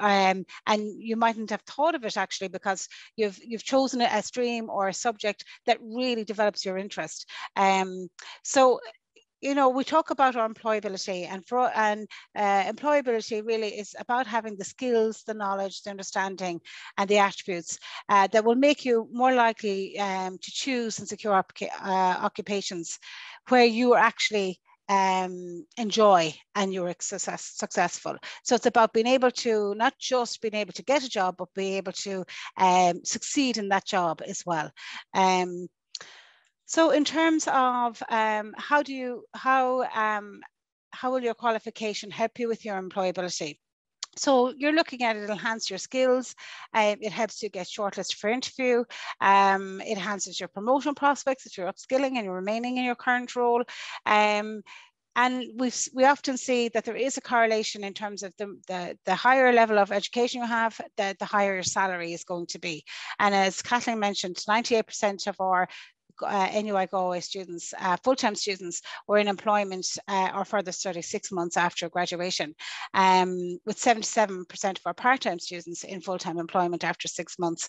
you mightn't have thought of it actually, because you've chosen a stream or a subject that really develops your interest. So, you know, we talk about our employability, and employability really is about having the skills, the knowledge, the understanding, and the attributes that will make you more likely to choose and secure occupations where you actually enjoy and you're successful. So it's about being able to, not just being able to get a job, but be able to succeed in that job as well. So in terms of how will your qualification help you with your employability? So you're looking at it, enhance your skills. It helps you get shortlisted for interview. It enhances your promotion prospects if you're upskilling and you're remaining in your current role. And we often see that there is a correlation in terms of the higher level of education you have, the higher your salary is going to be. And as Kathleen mentioned, 98% of our NUI Galway students, full-time students, were in employment or further study 6 months after graduation, with 77% of our part-time students in full-time employment after 6 months.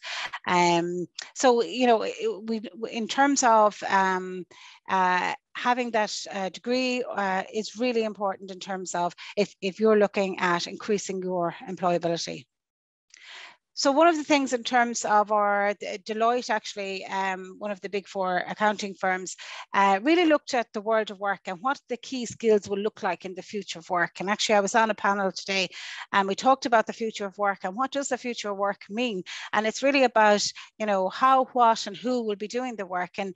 So, you know, in terms of having that degree is really important in terms of if you're looking at increasing your employability. So one of the things in terms of our Deloitte, actually, one of the big four accounting firms, really looked at the world of work and what the key skills will look like in the future of work. And actually, I was on a panel today and we talked about the future of work and what does the future of work mean? And it's really about, you know, how, what, and who will be doing the work. And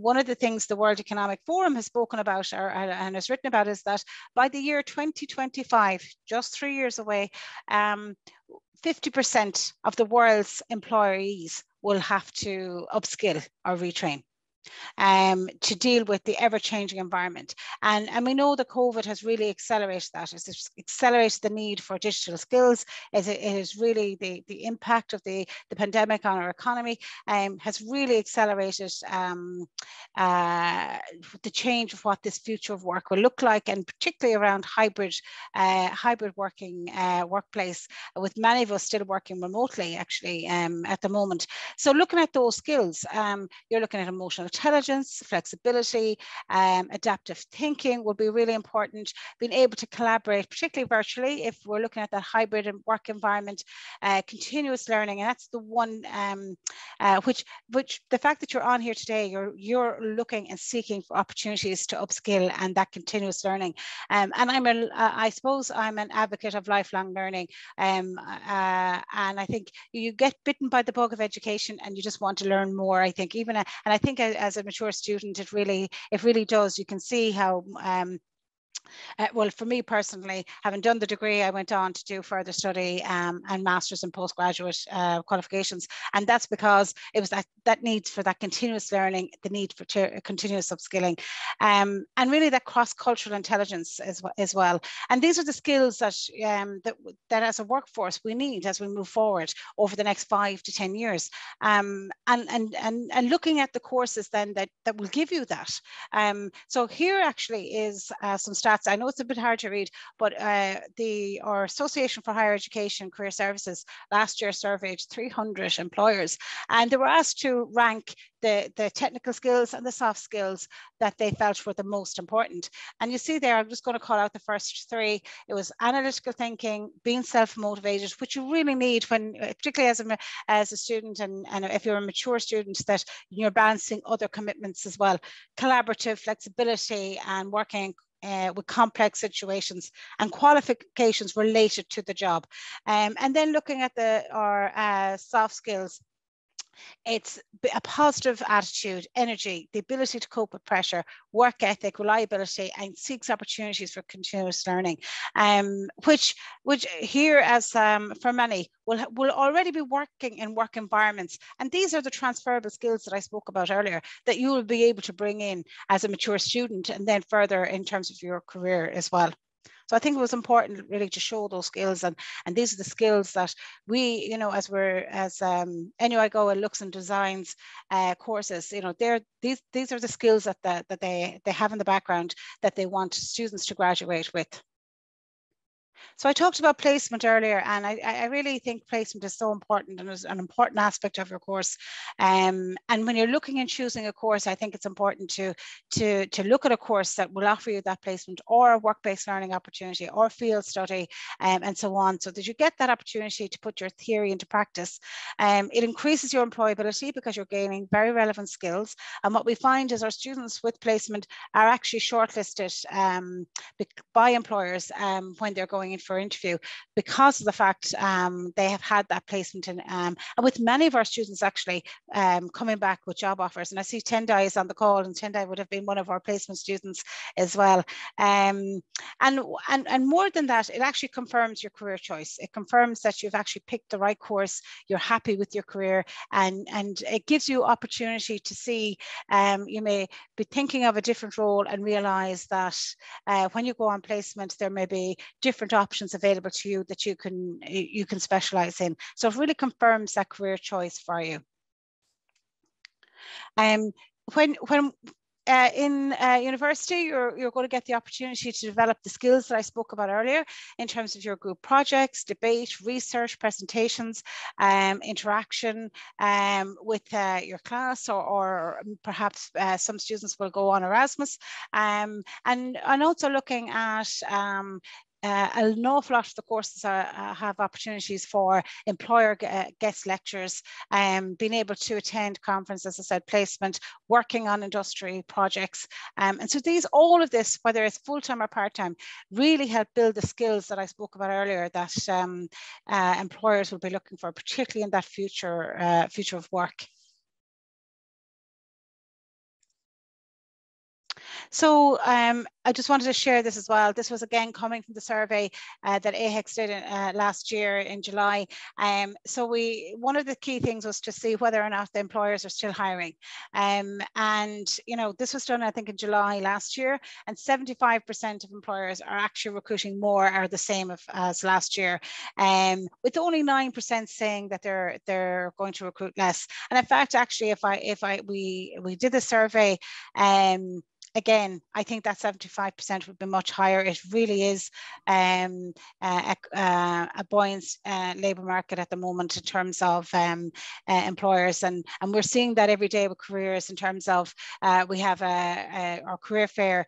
one of the things the World Economic Forum has spoken about and has written about is that by the year 2025, just 3 years away, 50% of the world's employees will have to upskill or retrain to deal with the ever-changing environment. And we know that COVID has really accelerated that. It's accelerated the need for digital skills. It is really the impact of the pandemic on our economy has really accelerated the change of what this future of work will look like, and particularly around hybrid working workplace, with many of us still working remotely actually at the moment. So looking at those skills, you're looking at emotional intelligence, flexibility, adaptive thinking will be really important. Being able to collaborate, particularly virtually, if we're looking at that hybrid work environment, continuous learning, and that's the one which the fact that you're on here today, you're looking and seeking for opportunities to upskill and that continuous learning. And I suppose I'm an advocate of lifelong learning, and I think you get bitten by the bug of education and you just want to learn more. I think and I think as a mature student, it really does. You can see how Well, for me personally, having done the degree, I went on to do further study and master's and postgraduate qualifications. And that's because it was that need for that continuous learning, the need for continuous upskilling, and really that cross-cultural intelligence as well. And these are the skills that, that as a workforce we need as we move forward over the next 5 to 10 years. And looking at the courses then that will give you that. So here actually is some stats. I know it's a bit hard to read, but our Association for Higher Education Career Services last year surveyed 300 employers, and they were asked to rank the technical skills and the soft skills that they felt were the most important. And you see there, I'm just going to call out the first three. It was analytical thinking, being self-motivated, which you really need when, particularly as a student, and if you're a mature student, that you're balancing other commitments as well. Collaborative flexibility and working with complex situations, and qualifications related to the job. And then looking at our soft skills, it's a positive attitude, energy, the ability to cope with pressure, work ethic, reliability, and seeks opportunities for continuous learning, which here, as for many, will already be working in work environments. And these are the transferable skills that I spoke about earlier that you will be able to bring in as a mature student, and then further in terms of your career as well. So I think it was important really to show those skills, and these are the skills that we, you know, as NUI Go and looks and designs courses, you know, these are the skills that they have in the background that they want students to graduate with. So I talked about placement earlier, and I really think placement is so important and is an important aspect of your course. And when you're looking and choosing a course, I think it's important to look at a course that will offer you that placement or a work-based learning opportunity or field study and so on, so that you get that opportunity to put your theory into practice. It increases your employability because you're gaining very relevant skills. And what we find is our students with placement are actually shortlisted by employers when they're going in for interview, because of the fact they have had that placement in, and with many of our students actually coming back with job offers. And I see Tendai is on the call, and Tendai would have been one of our placement students as well. And more than that, it actually confirms your career choice. It confirms that you've actually picked the right course, you're happy with your career, and it gives you opportunity to see, you may be thinking of a different role and realize that when you go on placement, there may be different options available to you that you can specialize in. So it really confirms that career choice for you. When in university, you're going to get the opportunity to develop the skills that I spoke about earlier in terms of your group projects, debate, research, presentations, interaction with your class, or perhaps some students will go on Erasmus, and also looking at an awful lot of the courses have opportunities for employer guest lectures, being able to attend conferences, as I said, placement, working on industry projects. And so all of this, whether it's full-time or part-time, really help build the skills that I spoke about earlier that employers will be looking for, particularly in that future of work. So I just wanted to share this as well. This was again coming from the survey that AHEX did last year in July. So one of the key things was to see whether or not the employers are still hiring. And you know, this was done, I think, in July last year, and 75% of employers are actually recruiting more or the same as last year, with only 9% saying that they're going to recruit less. And in fact, actually, we did the survey, again, I think that 75% would be much higher. It really is a buoyant labour market at the moment in terms of employers, and we're seeing that every day with careers in terms of we have our career fair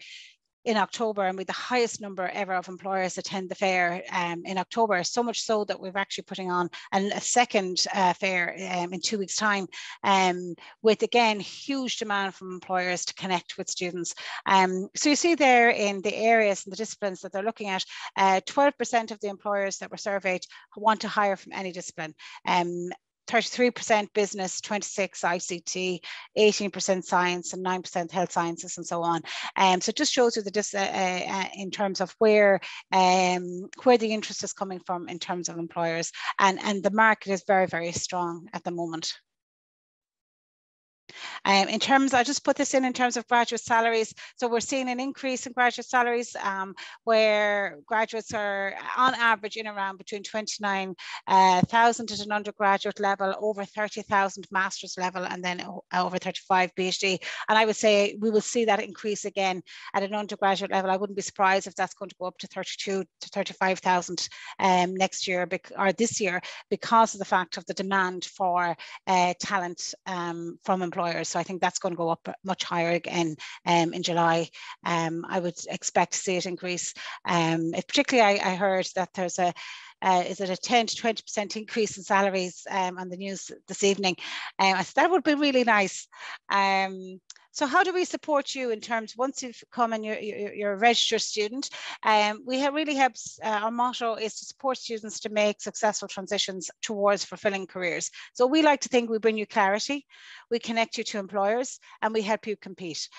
in October, and with the highest number ever of employers attend the fair in October, so much so that we're actually putting on a second fair in 2 weeks' time, with again huge demand from employers to connect with students. So you see there in the areas and the disciplines that they're looking at, 12% of the employers that were surveyed want to hire from any discipline. 33% business, 26 ICT, 18% science, and 9% health sciences, and so on. So it just shows you that in terms of where the interest is coming from in terms of employers, and the market is very, very strong at the moment. In terms, I'll just put this in terms of graduate salaries. So we're seeing an increase in graduate salaries where graduates are on average in around between 29,000 at an undergraduate level, over 30,000 master's level, and then over 35 PhD. And I would say we will see that increase again at an undergraduate level. I wouldn't be surprised if that's going to go up to 32 to 35,000 next year or this year, because of the fact of the demand for talent from employers. So I think that's going to go up much higher again in July. I would expect to see it increase. Particularly, I heard that there's is it a 10 to 20% increase in salaries on the news this evening? So that would be really nice. So how do we support you in terms, once you've come and you're a registered student? We have really helps, our motto is to support students to make successful transitions towards fulfilling careers. So we like to think we bring you clarity, we connect you to employers, and we help you compete.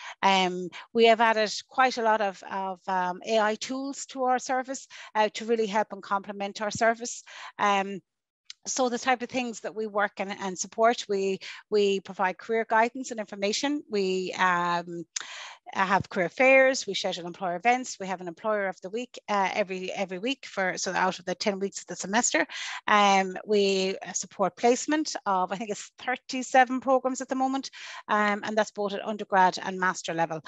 We have added quite a lot of AI tools to our service to really help and complement our service. So the type of things that we work and support, we provide career guidance and information. We have career fairs, we schedule employer events, we have an employer of the week every week so out of the 10 weeks of the semester. We support placement of, I think it's 37 programs at the moment, and that's both at undergrad and master level,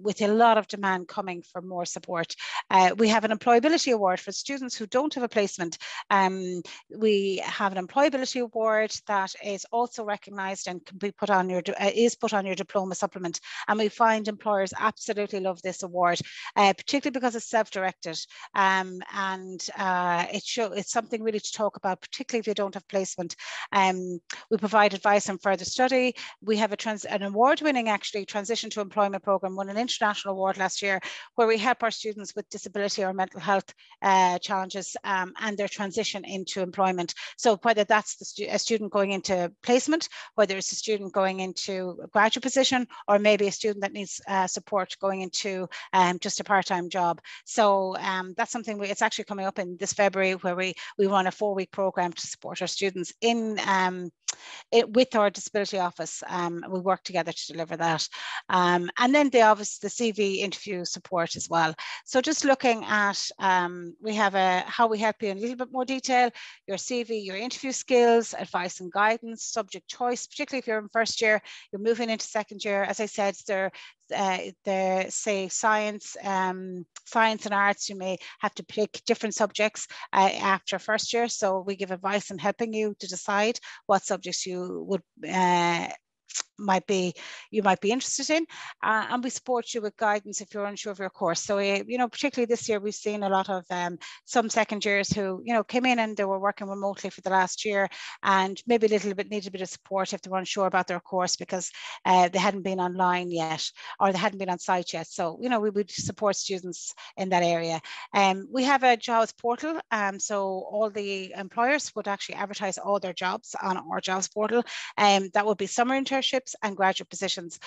with a lot of demand coming for more support. We have an employability award for students who don't have a placement. We have an employability award that is also recognised and can be put on your diploma supplement, and we find employers absolutely love this award, particularly because it's self-directed, and it's something really to talk about, particularly if you don't have placement. We provide advice on further study. We have an award-winning actually transition to employment program, won an international award last year, where we help our students with disability or mental health challenges and their transition into employment. So whether that's a student going into placement, whether it's a student going into a graduate position, or maybe a student that needs support going into just a part-time job. So that's something it's actually coming up in this February, where we run a 4-week program to support our students with our disability office. We work together to deliver that. And then the CV interview support as well. So just looking at, we have how we help you in a little bit more detail, your CV, your interview skills, advice and guidance, subject choice, particularly if you're in first year, you're moving into second year. As I said, say science and arts, you may have to pick different subjects after first year. So we give advice in helping you to decide what subjects you would might be interested in, and we support you with guidance if you're unsure of your course. So particularly this year, we've seen a lot of some second years who came in and they were working remotely for the last year, and maybe needed a bit of support if they were unsure about their course because they hadn't been online yet, or they hadn't been on site yet. So we would support students in that area. We have a jobs portal, so all the employers would actually advertise all their jobs on our jobs portal, that would be summer internships and graduate positions.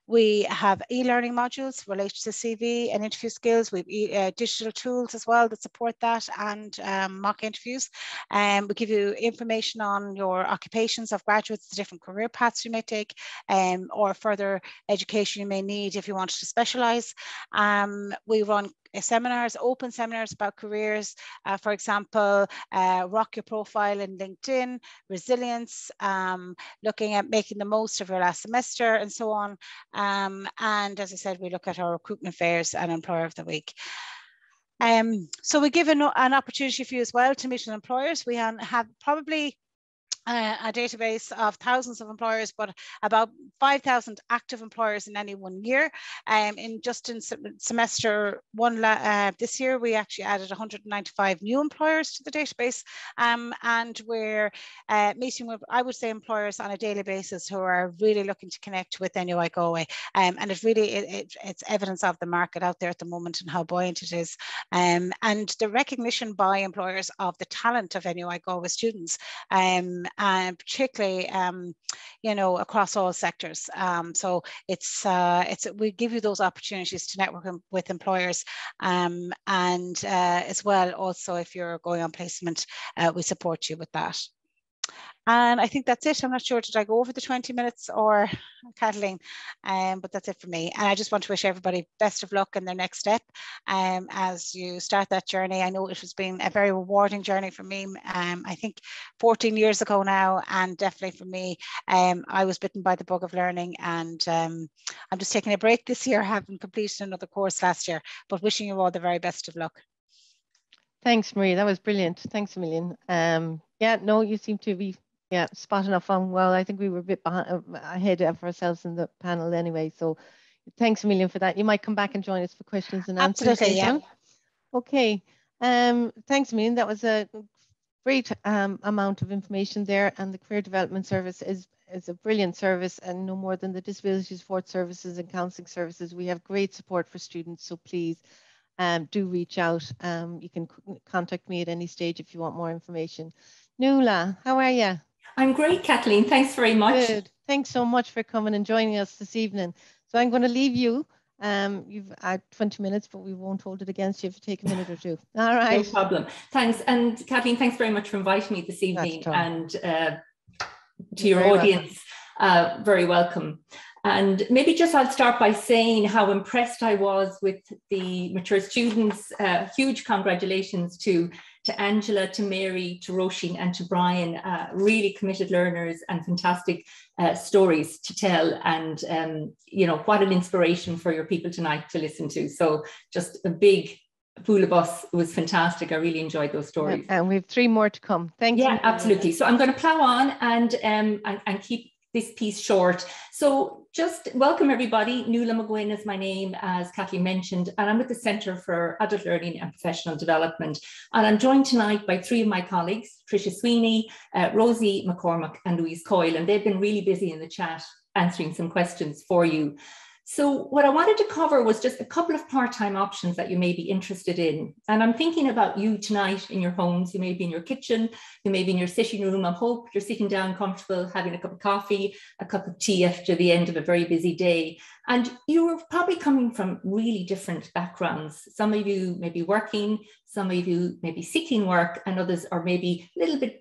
We have e-learning modules related to CV and interview skills. We have digital tools as well that support that, and mock interviews. We give you information on your occupations of graduates, the different career paths you may take, or further education you may need if you wanted to specialise. We run seminars, open seminars about careers, for example, rock your profile in LinkedIn, resilience, looking at making the most of your last semester, and so on. And as I said, we look at our recruitment fairs and employer of the week. So we give an opportunity for you as well to meet with employers. We have probably a database of thousands of employers, but about 5,000 active employers in any one year. In semester one this year, we actually added 195 new employers to the database, and we're meeting with, I would say, employers on a daily basis who are really looking to connect with NUI Galway. And it really, it's evidence of the market out there at the moment and how buoyant it is. And the recognition by employers of the talent of NUI Galway students, and particularly, you know, across all sectors. So we give you those opportunities to network with employers, and as well, also if you're going on placement, we support you with that. And I think that's it. I'm not sure, did I go over the 20 minutes or Kathleen? But that's it for me. And I just want to wish everybody best of luck in their next step as you start that journey. I know it has been a very rewarding journey for me. I think 14 years ago now, and definitely for me, I was bitten by the bug of learning, and I'm just taking a break this year, having completed another course last year, but wishing you all the very best of luck. Thanks, Marie. That was brilliant. Thanks a million. Yeah, no, you seem to be spot enough on. Well, I think we were a bit ahead of ourselves in the panel anyway. So thanks a million for that. You might come back and join us for questions and answers. Absolutely, yeah. Okay. Thanks a million. That was a great amount of information there. And the Career Development Service is a brilliant service, and no more than the Disability Support Services and Counselling Services. We have great support for students. So please do reach out. You can contact me at any stage if you want more information. Nuala, how are you? I'm great, Kathleen. Thanks very much. Good. Thanks so much for coming and joining us this evening. So I'm going to leave you. You've had 20 minutes, but we won't hold it against you if you take a minute or two. All right. No problem. Thanks. And Kathleen, thanks very much for inviting me this evening, and to your audience. Very welcome. And maybe just I'll start by saying how impressed I was with the mature students. Huge congratulations to Angela, to Mary, to Roisin and to Brian, really committed learners and fantastic stories to tell. And, you know, what an inspiration for your people tonight to listen to. So just a big pool of us. It was fantastic. I really enjoyed those stories. And we have 3 more to come. Thank you. Yeah, absolutely. So I'm going to plow on and keep this piece short. So just welcome everybody. Nuala McGuinn is my name, as Kathleen mentioned, and I'm with the Centre for Adult Learning and Professional Development. And I'm joined tonight by 3 of my colleagues, Tricia Sweeney, Rosie McCormack and Louise Coyle, and they've been really busy in the chat answering some questions for you. So what I wanted to cover was just a couple of part-time options that you may be interested in. And I'm thinking about you tonight in your homes. You may be in your kitchen, you may be in your sitting room. I hope you're sitting down comfortable, having a cup of coffee, a cup of tea after the end of a very busy day. And you're probably coming from really different backgrounds. Some of you may be working, some of you may be seeking work, and others are maybe a little bit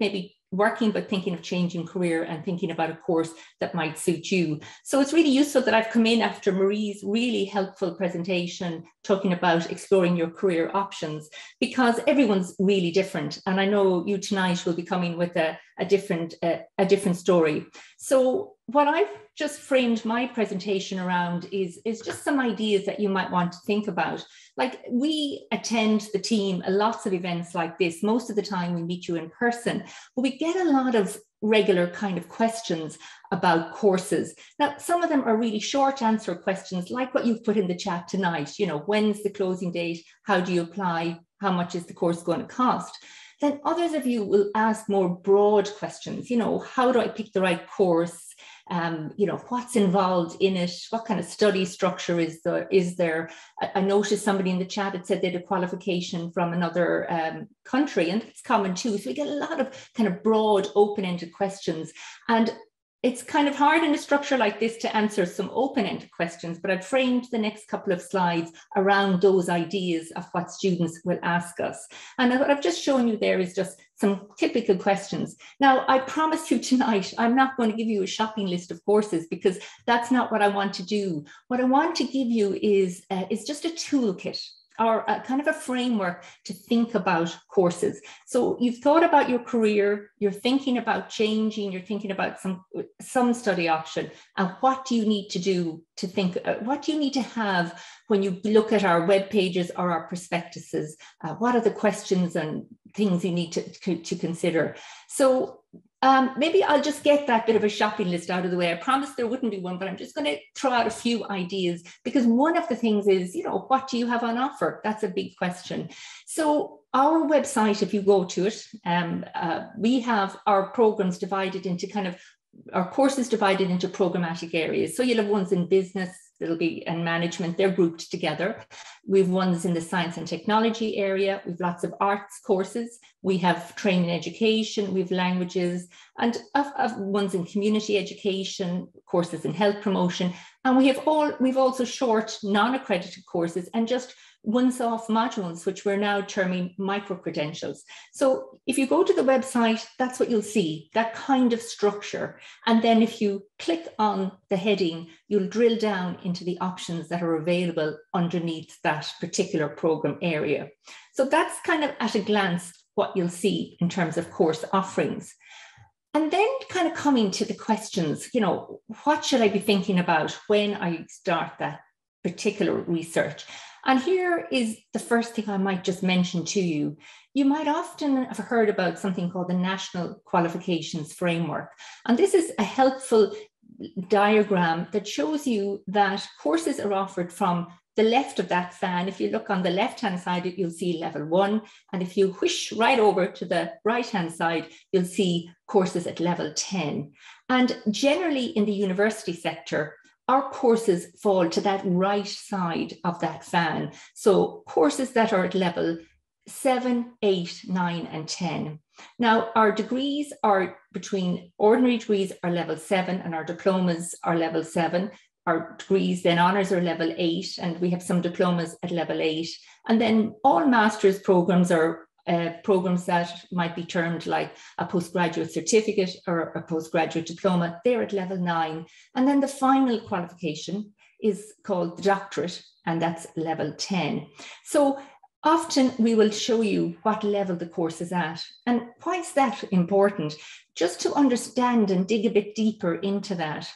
working but thinking of changing career and thinking about a course that might suit you. So it's really useful that I've come in after Marie's really helpful presentation talking about exploring your career options, because everyone's really different. And I know you tonight will be coming with a different story. So what I've just framed my presentation around is just some ideas that you might want to think about. Like, we attend the team lots of events like this. Most of the time we meet you in person, but we get a lot of regular kind of questions about courses. Now, some of them are really short answer questions, like what you've put in the chat tonight. You know, when's the closing date? How do you apply? How much is the course going to cost? Then others of you will ask more broad questions. You know, how do I pick the right course? You know, what's involved in it? What kind of study structure is there? I noticed somebody in the chat had said they had a qualification from another country, and it's common too. So we get a lot of kind of broad, open-ended questions. And it's kind of hard in a structure like this to answer some open-ended questions, but I've framed the next couple of slides around those ideas of what students will ask us. And what I've just shown you there is just some typical questions. Now, I promise you tonight, I'm not going to give you a shopping list of courses, because that's not what I want to do. What I want to give you is just a toolkit, or a kind of a framework to think about courses. So you've thought about your career, you're thinking about changing, you're thinking about some study option, and what do you need to do to think, what do you need to have when you look at our web pages or our prospectuses? What are the questions and things you need to consider? So Maybe I'll just get that bit of a shopping list out of the way. I promised there wouldn't be one, but I'm just going to throw out a few ideas, because one of the things is, what do you have on offer? That's a big question. So our website, if you go to it, we have our programs divided into our courses divided into programmatic areas. So you'll have ones in business, and management, they're grouped together. We have ones in the science and technology area. We've lots of arts courses. We have training education, we have languages, and ones in community education, courses in health promotion. And we've also short non-accredited courses and just once-off modules, which we're now terming micro-credentials. So if you go to the website, that's what you'll see, that kind of structure. And then if you click on the heading, you'll drill down into the options that are available underneath that particular program area. So that's kind of at a glance what you'll see in terms of course offerings. And then kind of coming to the questions, what should I be thinking about when I start that particular research? And here is the first thing I might just mention to you. You might often have heard about something called the National Qualifications Framework. And this is a helpful diagram that shows you that courses are offered from the left of that fan. If you look on the left-hand side, you'll see level 1. And if you whoosh right over to the right-hand side, you'll see courses at level 10. And generally in the university sector, our courses fall to that right side of that fan. So courses that are at level 7, 8, 9, and 10. Now, our degrees are ordinary degrees are level 7 and our diplomas are level 7. Our degrees, then honours, are level 8, and we have some diplomas at level 8. And then all master's programs are programs that might be termed like a postgraduate certificate or a postgraduate diploma, they're at level 9. And then the final qualification is called the doctorate, and that's level 10. So often we will show you what level the course is at. And why is that important? Just to understand and dig a bit deeper into that.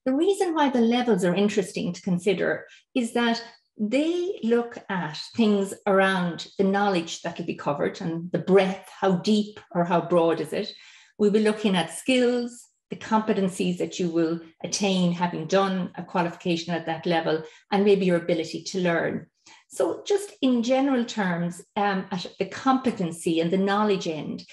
The reason why the levels are interesting to consider is that they look at things around the knowledge that will be covered and the breadth, how deep or how broad is it. We'll be looking at skills, the competencies that you will attain having done a qualification at that level, and maybe your ability to learn. So just in general terms, at the competency and the knowledge end,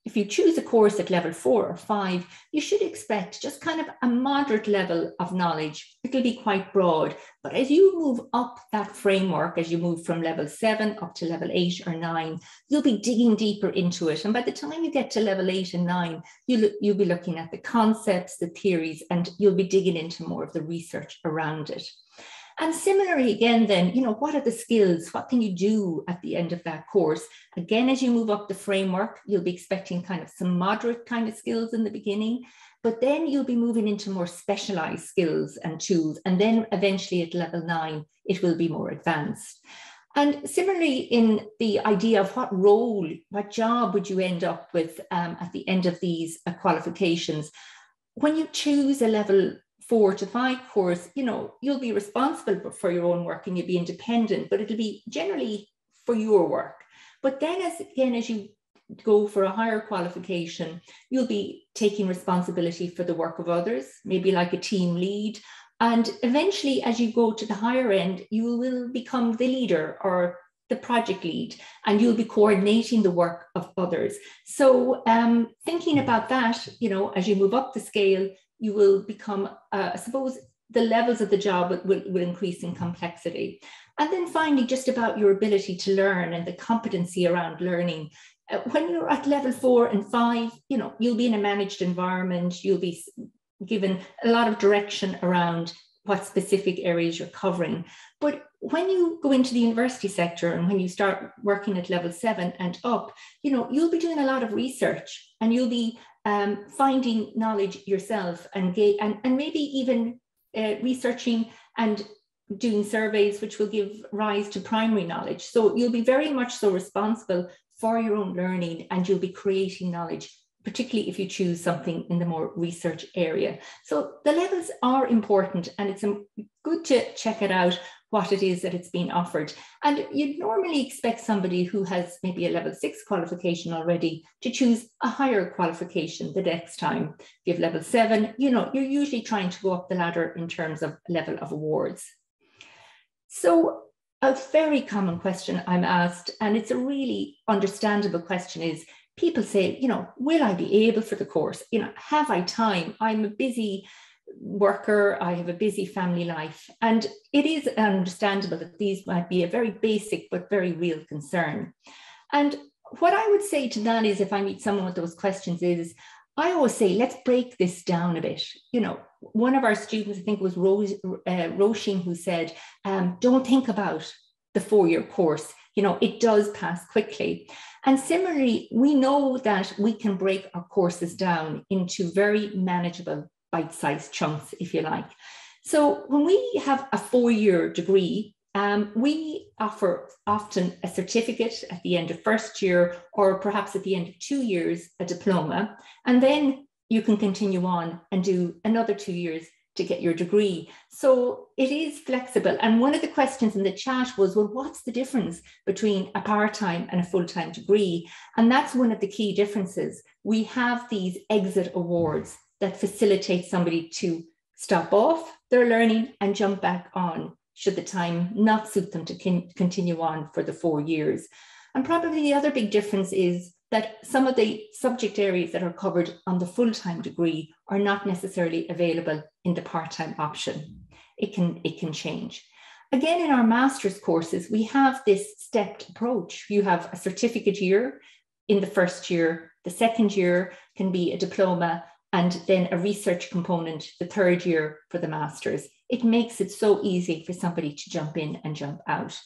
if you choose a course at level 4 or 5, you should expect just kind of a moderate level of knowledge. It'll be quite broad. But as you move up that framework, as you move from level 7 up to level 8 or 9, you'll be digging deeper into it. And by the time you get to level 8 and 9, you'll be looking at the concepts, the theories, and you'll be digging into more of the research around it. And similarly, again, then, what are the skills? What can you do at the end of that course? Again, as you move up the framework, you'll be expecting kind of some moderate kind of skills in the beginning, but then you'll be moving into more specialized skills and tools. And then eventually at level 9, it will be more advanced. And similarly, in the idea of what role, what job would you end up with at the end of these qualifications? When you choose a level 4 to 5 course, you'll be responsible for your own work and you'll be independent, but it'll be generally for your work. But then as you go for a higher qualification, you'll be taking responsibility for the work of others, maybe like a team lead. And eventually, as you go to the higher end, you will become the leader or the project lead, and you'll be coordinating the work of others. So thinking about that, as you move up the scale, you will become, I suppose, the levels of the job will increase in complexity. And then finally, just about your ability to learn and the competency around learning. When you're at level 4 and 5, you'll be in a managed environment, you'll be given a lot of direction around what specific areas you're covering. But when you go into the university sector and when you start working at level 7 and up, you'll be doing a lot of research and you'll be finding knowledge yourself and maybe even researching and doing surveys which will give rise to primary knowledge. So you'll be very much so responsible for your own learning, and you'll be creating knowledge, particularly if you choose something in the more research area. So the levels are important, and it's good to check it out what it is that it's being offered. And you'd normally expect somebody who has maybe a level 6 qualification already to choose a higher qualification the next time. If you have level 7, you know, you're usually trying to go up the ladder in terms of level of awards. So a very common question I'm asked, and it's a really understandable question, is people say, you know, will I be able for the course? You know, have I time? I'm a busy worker, I have a busy family life. And it is understandable that these might be a very basic but very real concern. And what I would say to that is, if I meet someone with those questions, is I always say, let's break this down a bit. You know, one of our students, I think it was Roisin, who said, don't think about the 4-year course. You know, it does pass quickly. And similarly, we know that we can break our courses down into very manageable bite-sized chunks, if you like. So when we have a 4-year degree, we offer often a certificate at the end of first year, or perhaps at the end of 2 years, a diploma, and then you can continue on and do another 2 years to get your degree. So it is flexible. And one of the questions in the chat was, well, what's the difference between a part-time and a full-time degree? And that's one of the key differences. We have these exit awards that facilitate somebody to stop off their learning and jump back on, should the time not suit them to continue on for the 4 years. And probably the other big difference is that some of the subject areas that are covered on the full-time degree are not necessarily available in the part-time option. It can change. Again, in our master's courses, we have this stepped approach. You have a certificate year in the first year, the second year can be a diploma, and then a research component the 3rd year for the master's. It makes it so easy for somebody to jump in and jump out.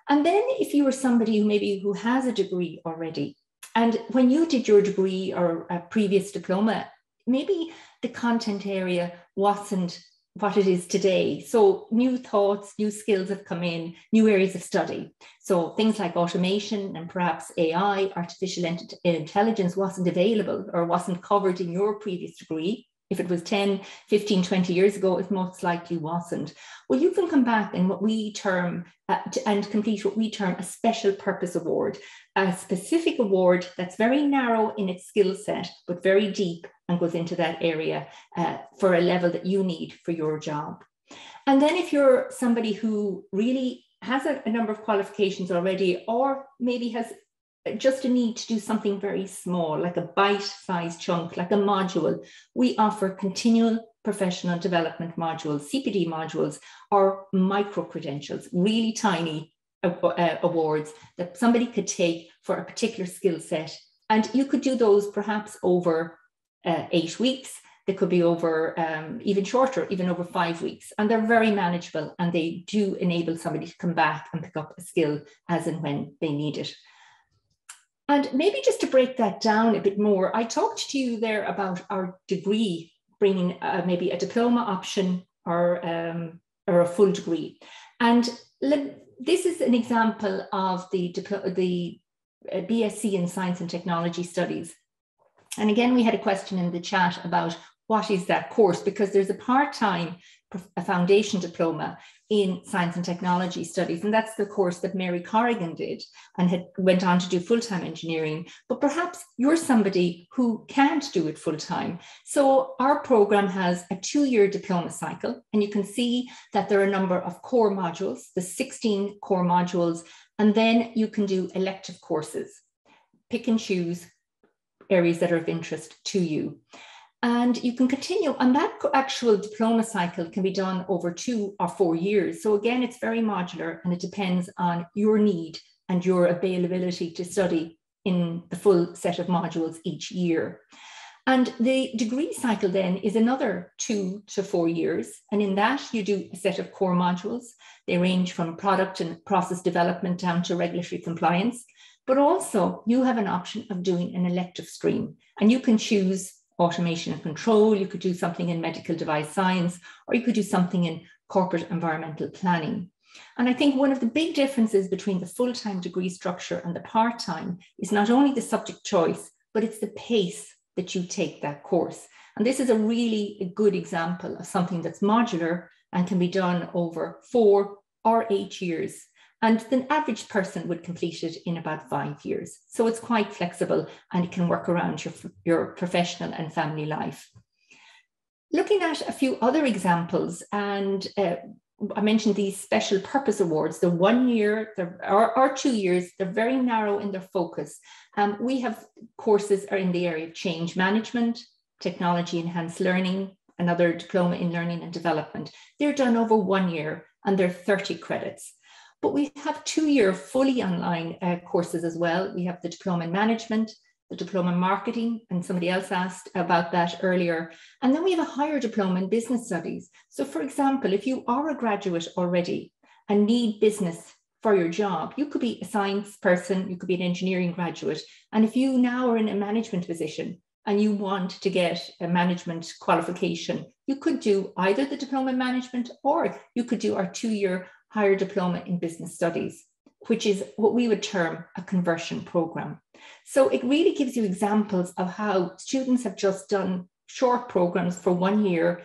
And then if you are somebody who has a degree already, and when you did your degree or a previous diploma, maybe the content area wasn't what it is today. So new thoughts, new skills have come in, new areas of study. So things like automation and perhaps AI, artificial intelligence, wasn't available or wasn't covered in your previous degree. If it was 10, 15, 20 years ago, it most likely wasn't. Well, you can come back in what we term and complete what we term a special purpose award, a specific award that's very narrow in its skill set, but very deep and goes into that area for a level that you need for your job. And then if you're somebody who really has a number of qualifications already, or maybe has just a need to do something very small, like a bite-sized chunk, like a module, we offer continual professional development modules, CPD modules, or micro-credentials, really tiny awards that somebody could take for a particular skill set. And you could do those perhaps over 8 weeks. They could be over even shorter, even over 5 weeks. And they're very manageable, and they do enable somebody to come back and pick up a skill as and when they need it. And maybe just to break that down a bit more, I talked to you there about our degree, bringing maybe a diploma option or a full degree. And this is an example of the BSc in Science and Technology Studies. And again, we had a question in the chat about what is that course, because there's a part-time foundation diploma in Science and Technology Studies, and that's the course that Mary Corrigan did and went on to do full-time engineering. But perhaps you're somebody who can't do it full-time. So our program has a 2-year diploma cycle, and you can see that there are a number of core modules, the 16 core modules, and then you can do elective courses, pick and choose areas that are of interest to you. And you can continue, and that actual diploma cycle can be done over 2 or 4 years. So again, it's very modular, and it depends on your need and your availability to study in the full set of modules each year. And the degree cycle then is another 2 to 4 years. And in that you do a set of core modules. They range from product and process development down to regulatory compliance, but also you have an option of doing an elective stream, and you can choose automation and control, you could do something in medical device science, or you could do something in corporate environmental planning. And I think one of the big differences between the full-time degree structure and the part-time is not only the subject choice, but it's the pace that you take that course. And this is a good example of something that's modular and can be done over 4 or 8 years. And the average person would complete it in about 5 years. So it's quite flexible and it can work around your professional and family life. Looking at a few other examples, and I mentioned these special purpose awards, the 1 year or 2 years, they're very narrow in their focus. We have courses are in the area of change management, technology enhanced learning, another diploma in learning and development. They're done over 1 year and they're 30 credits. But we have 2 year fully online courses as well. We have the diploma in management, the diploma in marketing, and somebody else asked about that earlier. And then we have a higher diploma in business studies. So for example, if you are a graduate already and need business for your job, you could be a science person, you could be an engineering graduate. And if you now are in a management position and you want to get a management qualification, you could do either the diploma in management or you could do our 2 year higher diploma in business studies, which is what we would term a conversion program. So it really gives you examples of how students have just done short programs for 1 year,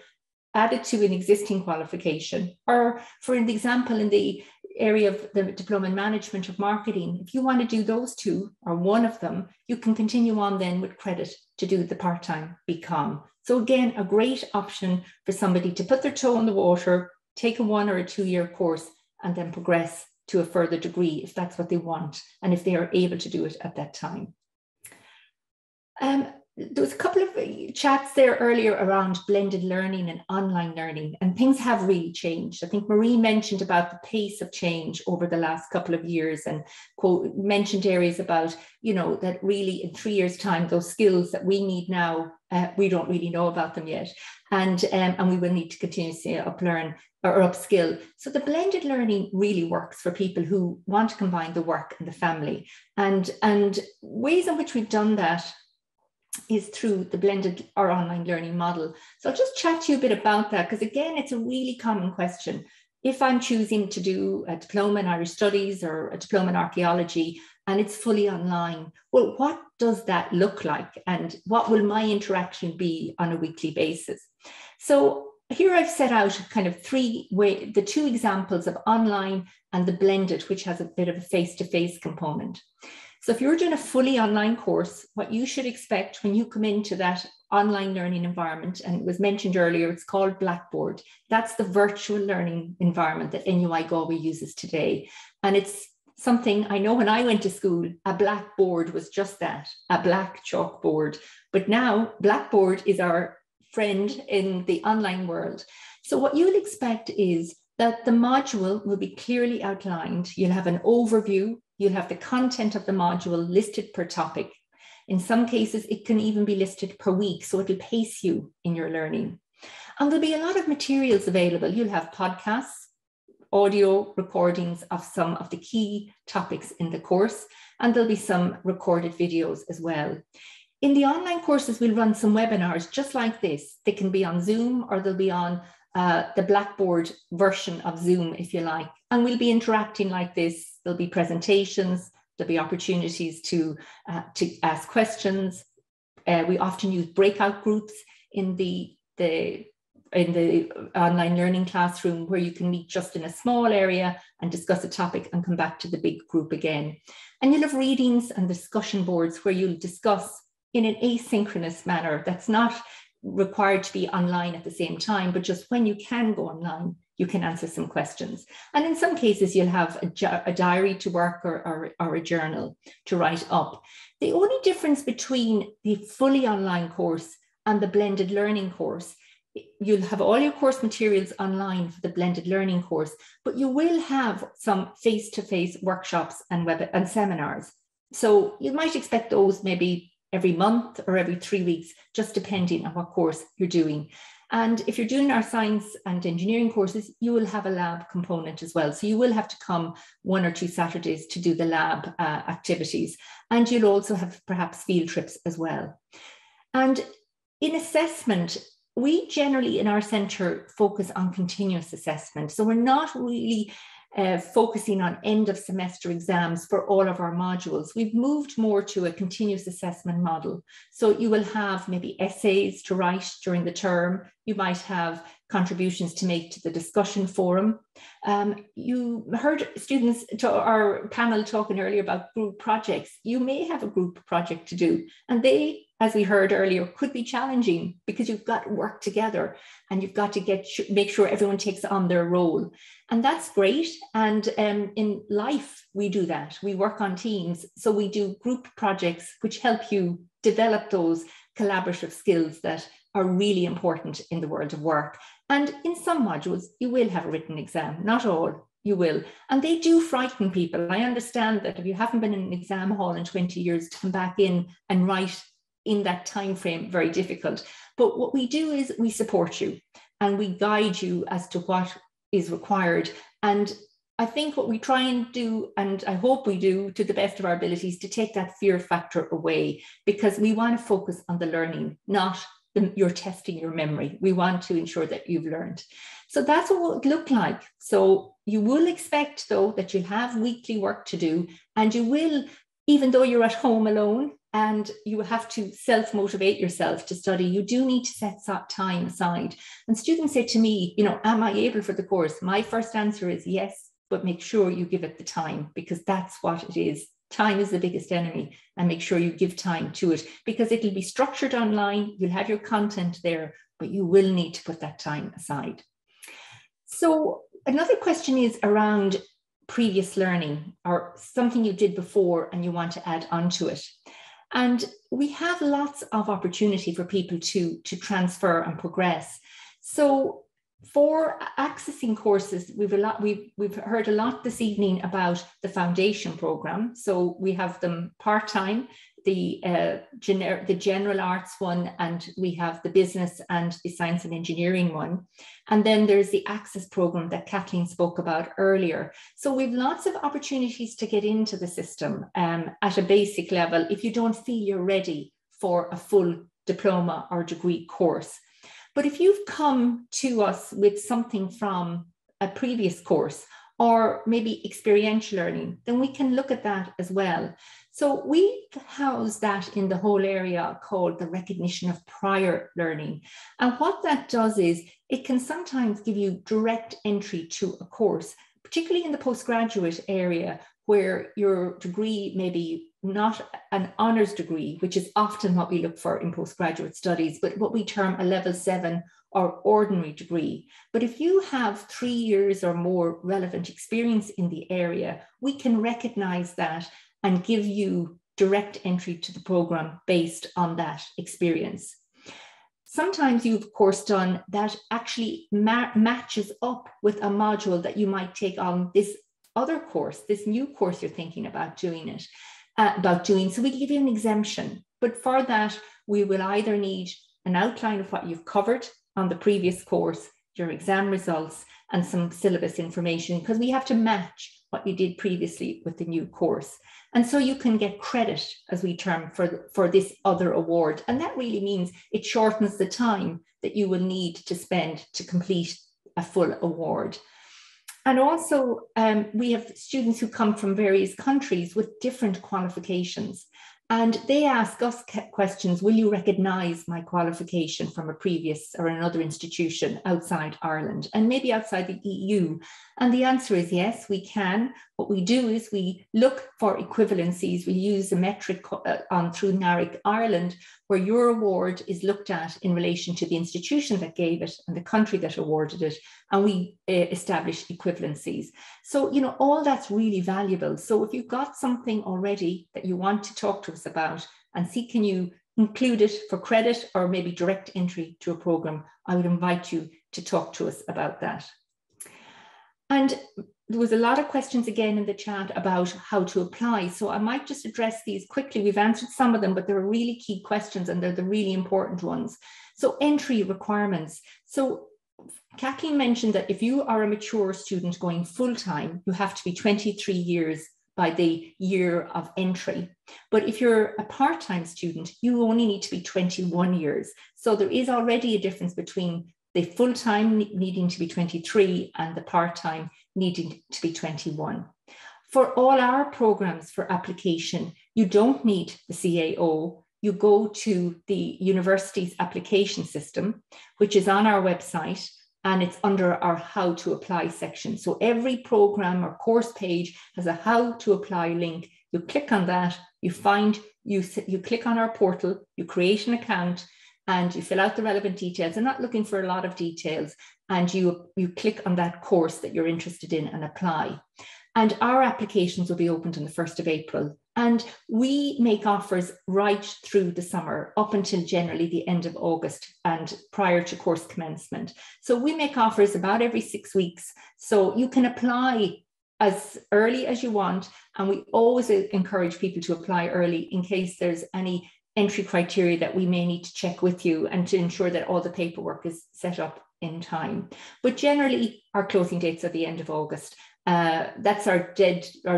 added to an existing qualification, or for an example, in the area of the diploma in management of marketing, if you want to do those two or one of them, you can continue on then with credit to do the part-time BCom. So again, a great option for somebody to put their toe in the water, take a 1 or a 2 year course, and then progress to a further degree if that's what they want and if they are able to do it at that time. There was a couple of chats there earlier around blended learning and online learning, and things have really changed. I think Marie mentioned about the pace of change over the last couple of years, and mentioned areas about, you know, that really in 3 years' time, those skills that we need now, we don't really know about them yet. And we will need to continuously uplearn or upskill. So the blended learning really works for people who want to combine the work and the family. And ways in which we've done that is through the blended or online learning model. So I'll just chat to you a bit about that, because again, it's a really common question. If I'm choosing to do a diploma in Irish Studies or a diploma in archaeology and it's fully online, well, what does that look like? And what will my interaction be on a weekly basis? So here I've set out kind of the 2 examples of online and the blended, which has a bit of a face-to-face component. So if you're doing a fully online course, what you should expect when you come into that online learning environment, and it was mentioned earlier, it's called Blackboard. That's the virtual learning environment that NUI Galway uses today. And it's something, I know when I went to school, a blackboard was just that, a black chalkboard. But now Blackboard is our friend in the online world. So what you'll expect is that the module will be clearly outlined. You'll have an overview. You'll have the content of the module listed per topic. In some cases, it can even be listed per week, so it'll pace you in your learning. And there'll be a lot of materials available. You'll have podcasts, audio recordings of some of the key topics in the course, and there'll be some recorded videos as well. In the online courses, we'll run some webinars just like this. They can be on Zoom or they'll be on the Blackboard version of Zoom, if you like. And we'll be interacting like this. There'll be presentations, there'll be opportunities to ask questions. We often use breakout groups in the online learning classroom, where you can meet just in a small area and discuss a topic and come back to the big group again. And you'll have readings and discussion boards where you'll discuss in an asynchronous manner. That's not required to be online at the same time, but just when you can go online, you can answer some questions. And in some cases, you'll have a diary to work or a journal to write up. The only difference between the fully online course and the blended learning course, you'll have all your course materials online for the blended learning course, but you will have some face-to-face workshops and seminars. So you might expect those maybe every month or every 3 weeks, just depending on what course you're doing. And if you're doing our science and engineering courses, you will have a lab component as well. So you will have to come 1 or 2 Saturdays to do the lab activities. And you'll also have perhaps field trips as well. And in assessment, we generally in our centre focus on continuous assessment. So we're not really focusing on end of semester exams for all of our modules. We've moved more to a continuous assessment model. So you will have maybe essays to write during the term. You might have contributions to make to the discussion forum. You heard students to our panel talking earlier about group projects. You may have a group project to do, and they, as we heard earlier, could be challenging because you've got to work together and you've got to make sure everyone takes on their role. And that's great. And in life, we do that. We work on teams. So we do group projects which help you develop those collaborative skills that are really important in the world of work. And in some modules, you will have a written exam, not all, you will. And they do frighten people. I understand that if you haven't been in an exam hall in 20 years, to come back in and write in that time frame, very difficult. But what we do is we support you and we guide you as to what is required. And I think what we try and do, and I hope we do to the best of our abilities, to take that fear factor away, because we want to focus on the learning, not you're testing your memory. We want to ensure that you've learned. So that's what it would look like. So you will expect, though, that you'll have weekly work to do, and you will, even though you're at home alone and you have to self-motivate yourself to study, you do need to set time aside. And students say to me, you know, am I able for the course? My first answer is yes, but make sure you give it the time, because that's what it is. Time is the biggest enemy, and make sure you give time to it, because it'll be structured online. You'll have your content there, but you will need to put that time aside. So another question is around previous learning, or something you did before and you want to add onto it. And we have lots of opportunity for people to transfer and progress. So for accessing courses, we've heard a lot this evening about the foundation program. So we have them part-time, the general arts one, and we have the business and the science and engineering one. And then there's the access program that Kathleen spoke about earlier. So we've lots of opportunities to get into the system at a basic level if you don't feel you're ready for a full diploma or degree course. But if you've come to us with something from a previous course or maybe experiential learning, then we can look at that as well. So we house that in the whole area called the recognition of prior learning. And what that does is it can sometimes give you direct entry to a course, particularly in the postgraduate area, where your degree may be not an honours degree, which is often what we look for in postgraduate studies, but what we term a level 7 or ordinary degree. But if you have 3 years or more relevant experience in the area, we can recognise that and give you direct entry to the programme based on that experience. Sometimes you've, of course, done that actually matches up with a module that you might take on this other course, this new course you're thinking about doing so we give you an exemption. But for that, we will either need an outline of what you've covered on the previous course, your exam results, and some syllabus information, because we have to match what you did previously with the new course. And so you can get credit, as we term, for this other award. And that really means it shortens the time that you will need to spend to complete a full award. And also, we have students who come from various countries with different qualifications. And they ask us questions: will you recognise my qualification from a previous or another institution outside Ireland and maybe outside the EU? And the answer is yes, we can. What we do is we look for equivalencies. We use a metric through NARIC Ireland, where your award is looked at in relation to the institution that gave it and the country that awarded it, and we establish equivalencies. So, you know, all that's really valuable. So if you've got something already that you want to talk to us about and see, can you include it for credit or maybe direct entry to a program, I would invite you to talk to us about that. And there was a lot of questions again in the chat about how to apply. So I might just address these quickly. We've answered some of them, but they're really key questions and they're the really important ones. So entry requirements. So Kathleen mentioned that if you are a mature student going full-time, you have to be 23 years by the year of entry. But if you're a part-time student, you only need to be 21 years. So there is already a difference between the full-time needing to be 23 and the part-time needing to be 21. For all our programs for application, you don't need the CAO. You go to the university's application system, which is on our website, and it's under our how to apply section. So every program or course page has a how to apply link. You click on that, you click on our portal, you create an account, and you fill out the relevant details. I'm not looking for a lot of details, and you click on that course that you're interested in and apply. And our applications will be opened on the 1st of April. And we make offers right through the summer, up until generally the end of August and prior to course commencement. So we make offers about every 6 weeks. So you can apply as early as you want. And we always encourage people to apply early in case there's any entry criteria that we may need to check with you, and to ensure that all the paperwork is set up in time. But generally, our closing dates are the end of August. That's our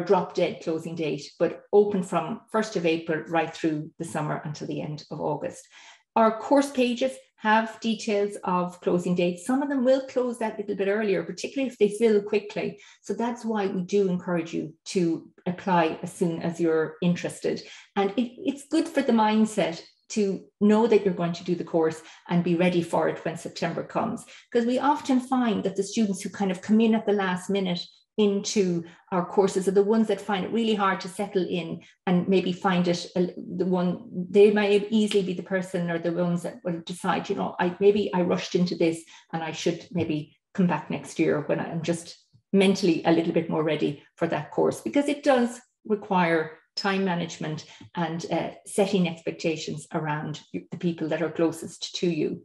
drop dead closing date, but open from 1st of April right through the summer until the end of August. Our course pages have details of closing dates. Some of them will close that little bit earlier, particularly if they fill quickly. So that's why we do encourage you to apply as soon as you're interested. And it's good for the mindset to know that you're going to do the course and be ready for it when September comes. Because we often find that the students who kind of come in at the last minute into our courses are the ones that find it really hard to settle in, and maybe find it they might easily be the person or the ones that will decide, maybe I rushed into this and I should maybe come back next year when I'm just mentally a little bit more ready for that course, because it does require time management and setting expectations around the people that are closest to you.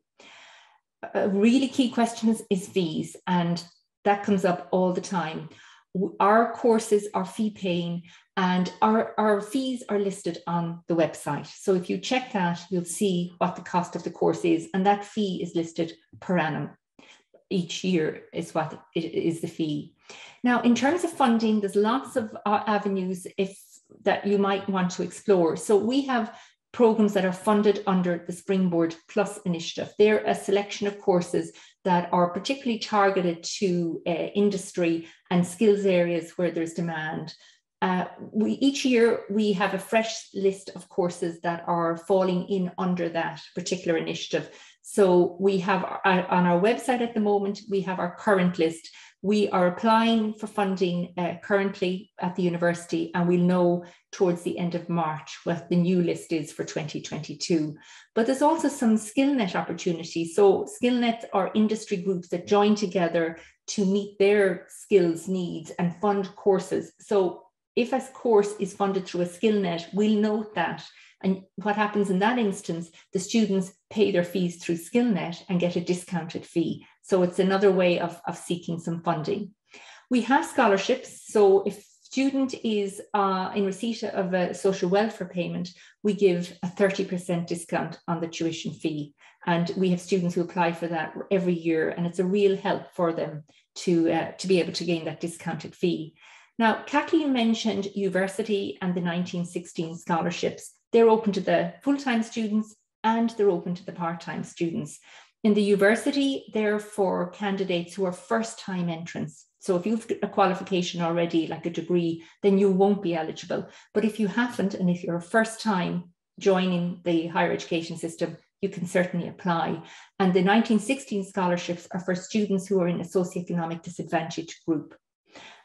A really key question is fees, and that comes up all the time. Our courses are fee paying, and our fees are listed on the website. So if you check that, you'll see what the cost of the course is, and that fee is listed per annum. Each year is what it is the fee. Now, in terms of funding, there's lots of avenues that you might want to explore. So we have programs that are funded under the Springboard Plus initiative. They're a selection of courses that are particularly targeted to industry and skills areas where there's demand. Each year we have a fresh list of courses that are falling in under that particular initiative. So we have on our website at the moment, we have our current list. We are applying for funding currently at the university, and we'll know towards the end of March what the new list is for 2022. But there's also some SkillNet opportunities. So SkillNet are industry groups that join together to meet their skills needs and fund courses. So if a course is funded through a SkillNet, we'll note that. And what happens in that instance, the students pay their fees through SkillNet and get a discounted fee. So it's another way of seeking some funding. We have scholarships. So if student is in receipt of a social welfare payment, we give a 30% discount on the tuition fee. And we have students who apply for that every year, and it's a real help for them to be able to gain that discounted fee. Now, Kathleen mentioned University and the 1916 scholarships. They're open to the full-time students and they're open to the part-time students. In the university, they're for candidates who are first-time entrants. So if you've a qualification already, like a degree, then you won't be eligible. But if you haven't, and if you're a first-time joining the higher education system, you can certainly apply. And the 1916 scholarships are for students who are in a socioeconomic disadvantaged group.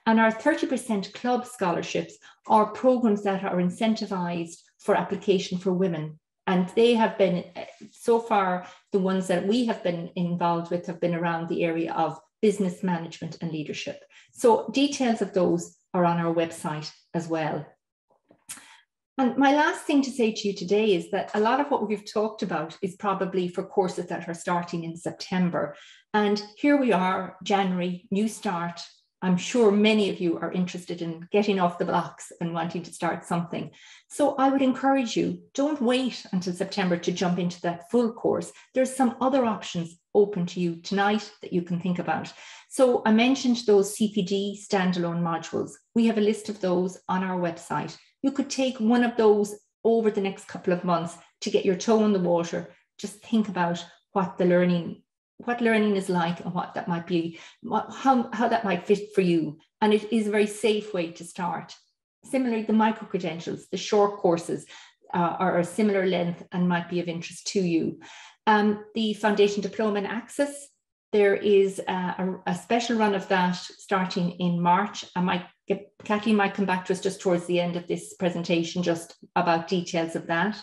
And our 30% club scholarships are programs that are incentivized for application for women. And they have been, so far, the ones that we have been involved with have been around the area of business management and leadership. So details of those are on our website as well. And my last thing to say to you today is that a lot of what we've talked about is probably for courses that are starting in September. And here we are, January, new start. I'm sure many of you are interested in getting off the blocks and wanting to start something. So I would encourage you, don't wait until September to jump into that full course. There's some other options open to you tonight that you can think about. So I mentioned those CPD standalone modules. We have a list of those on our website. You could take one of those over the next couple of months to get your toe in the water. Just think about what learning is like and what that might be, how that might fit for you. And it is a very safe way to start. Similarly, the micro-credentials, the short courses are a similar length and might be of interest to you. The Foundation Diploma and Access There is a special run of that starting in March. Kathleen might come back to us just towards the end of this presentation just about details of that.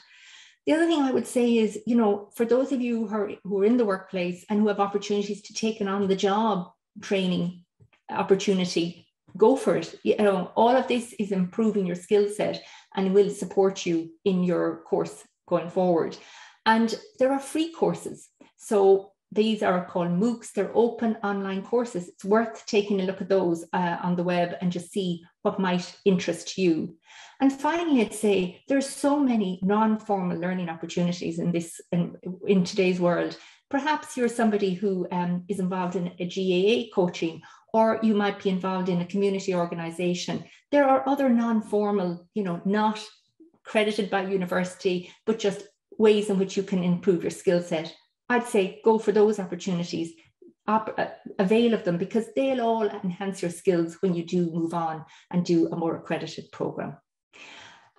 The other thing I would say is, you know, for those of you who are in the workplace and who have opportunities to take on the job training opportunity, go for it. You know, all of this is improving your skill set and will support you in your course going forward. And there are free courses. So these are called MOOCs. They're open online courses. It's worth taking a look at those on the web and just see what might interest you. And finally, I'd say there's so many non-formal learning opportunities in today's world. Perhaps you're somebody who is involved in a GAA coaching, or you might be involved in a community organization. There are other non-formal, you know, not credited by university, but just ways in which you can improve your skill set. I'd say go for those opportunities, avail of them, because they'll all enhance your skills when you do move on and do a more accredited program.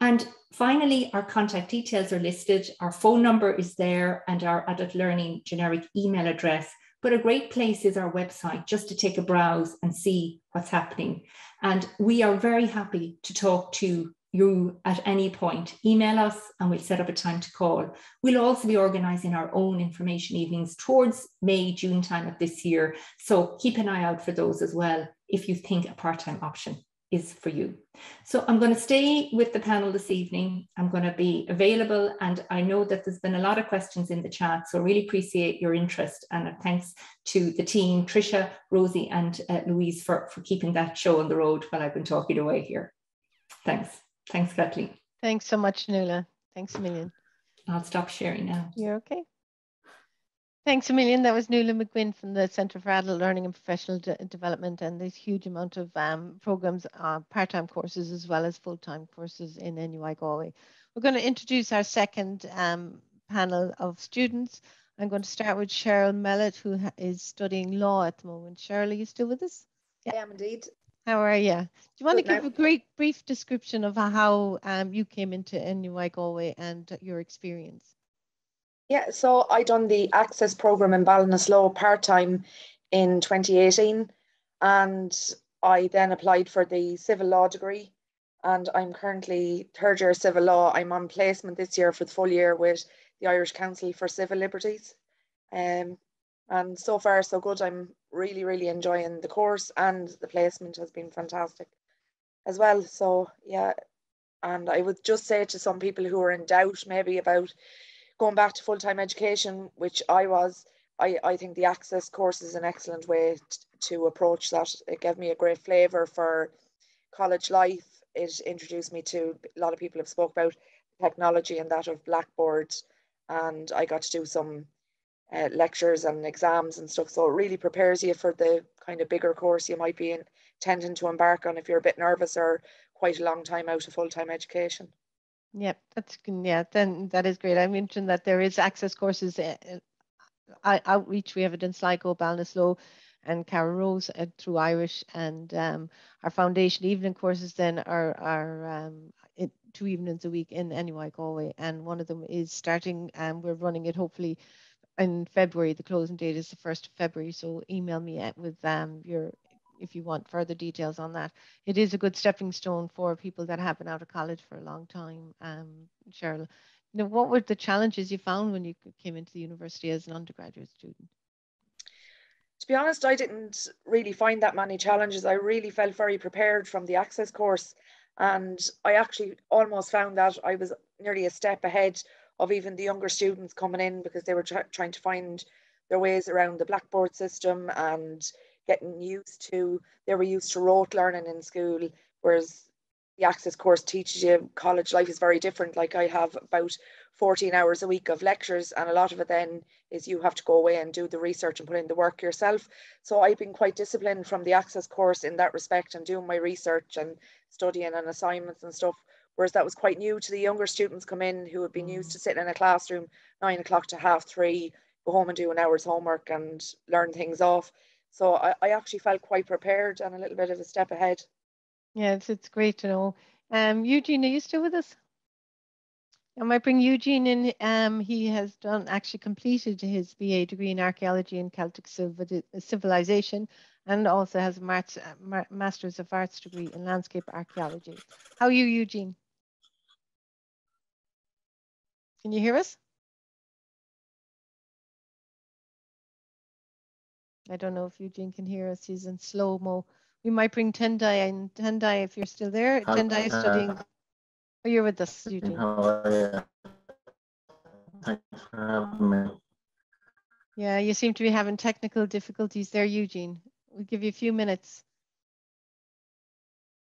And finally, our contact details are listed. Our phone number is there and our Adult Learning generic email address. But a great place is our website, just to take a browse and see what's happening. And we are very happy to talk to you at any point. Email us and we'll set up a time to call. We'll also be organising our own information evenings towards May, June time of this year. So keep an eye out for those as well if you think a part-time option is for you. So I'm going to stay with the panel this evening. I'm going to be available, and I know that there's been a lot of questions in the chat, so really appreciate your interest, and thanks to the team, Tricia, Rosie and Louise for keeping that show on the road while I've been talking away here. Thanks. Thanks, Kathleen. Thanks so much, Nuala. Thanks a million. I'll stop sharing now. You're okay. Thanks a million. That was Nuala McGuinn from the Centre for Adult Learning and Professional Development, and there's huge amount of programs, part-time courses as well as full-time courses in NUI Galway. We're going to introduce our second panel of students. I'm going to start with Cheryl Mellett, who is studying law at the moment. Cheryl, are you still with us? Yeah. I am indeed. How are you? Do you want to give now. a brief description of how you came into NUI Galway and your experience? Yeah, so I done the Access Programme in Ballinasloe part-time in 2018, and I then applied for the civil law degree, and I'm currently third year civil law. I'm on placement this year for the full year with the Irish Council for Civil Liberties. And so far so good. I'm really, really enjoying the course, and the placement has been fantastic as well. So yeah, and I would just say to some people who are in doubt maybe about going back to full-time education, which I was, I think the Access course is an excellent way to approach that. It gave me a great flavour for college life. It introduced me to, a lot of people have spoke about technology and that of Blackboard, and I got to do some lectures and exams and stuff. So it really prepares you for the kind of bigger course you might be intending to embark on if you're a bit nervous or quite a long time out of full-time education. Yep, that's good. Yeah, then that is great. I mentioned that there is Access courses, outreach. We have it in Sligo, Ballinasloe, and Carrowrose through Irish, and our foundation evening courses then are 2 evenings a week in NUI Galway, and one of them is starting. We're running it hopefully in February. The closing date is the 1st of February. So email me with if you want further details on that. It is a good stepping stone for people that have been out of college for a long time. Cheryl, what were the challenges you found when you came into the university as an undergraduate student? To be honest, I didn't really find that many challenges. I really felt very prepared from the Access course, and I actually almost found that I was nearly a step ahead of even the younger students coming in, because they were trying to find their ways around the Blackboard system and getting used to, they were used to rote learning in school, whereas the Access course teaches you college life is very different. Like I have about 14 hours a week of lectures, and a lot of it then is you have to go away and do the research and put in the work yourself. So I've been quite disciplined from the Access course in that respect, and doing my research and studying and assignments and stuff, whereas that was quite new to the younger students come in who had been used to sitting in a classroom 9 o'clock to 3:30, go home and do an hour's homework and learn things off. So I actually felt quite prepared and a little bit of a step ahead. Yeah, it's great to know. Eugene, are you still with us? I might bring Eugene in. He has actually completed his BA degree in archaeology and Celtic civilization, and also has a Master's of Arts degree in landscape archaeology. How are you, Eugene? Can you hear us? I don't know if Eugene can hear us. He's in slow-mo. We might bring Tendai in. Tendai, if you're still there. Tendai is studying. Oh, you're with us, Eugene. How are you? Thanks for having me. Yeah, you seem to be having technical difficulties there, Eugene. We'll give you a few minutes.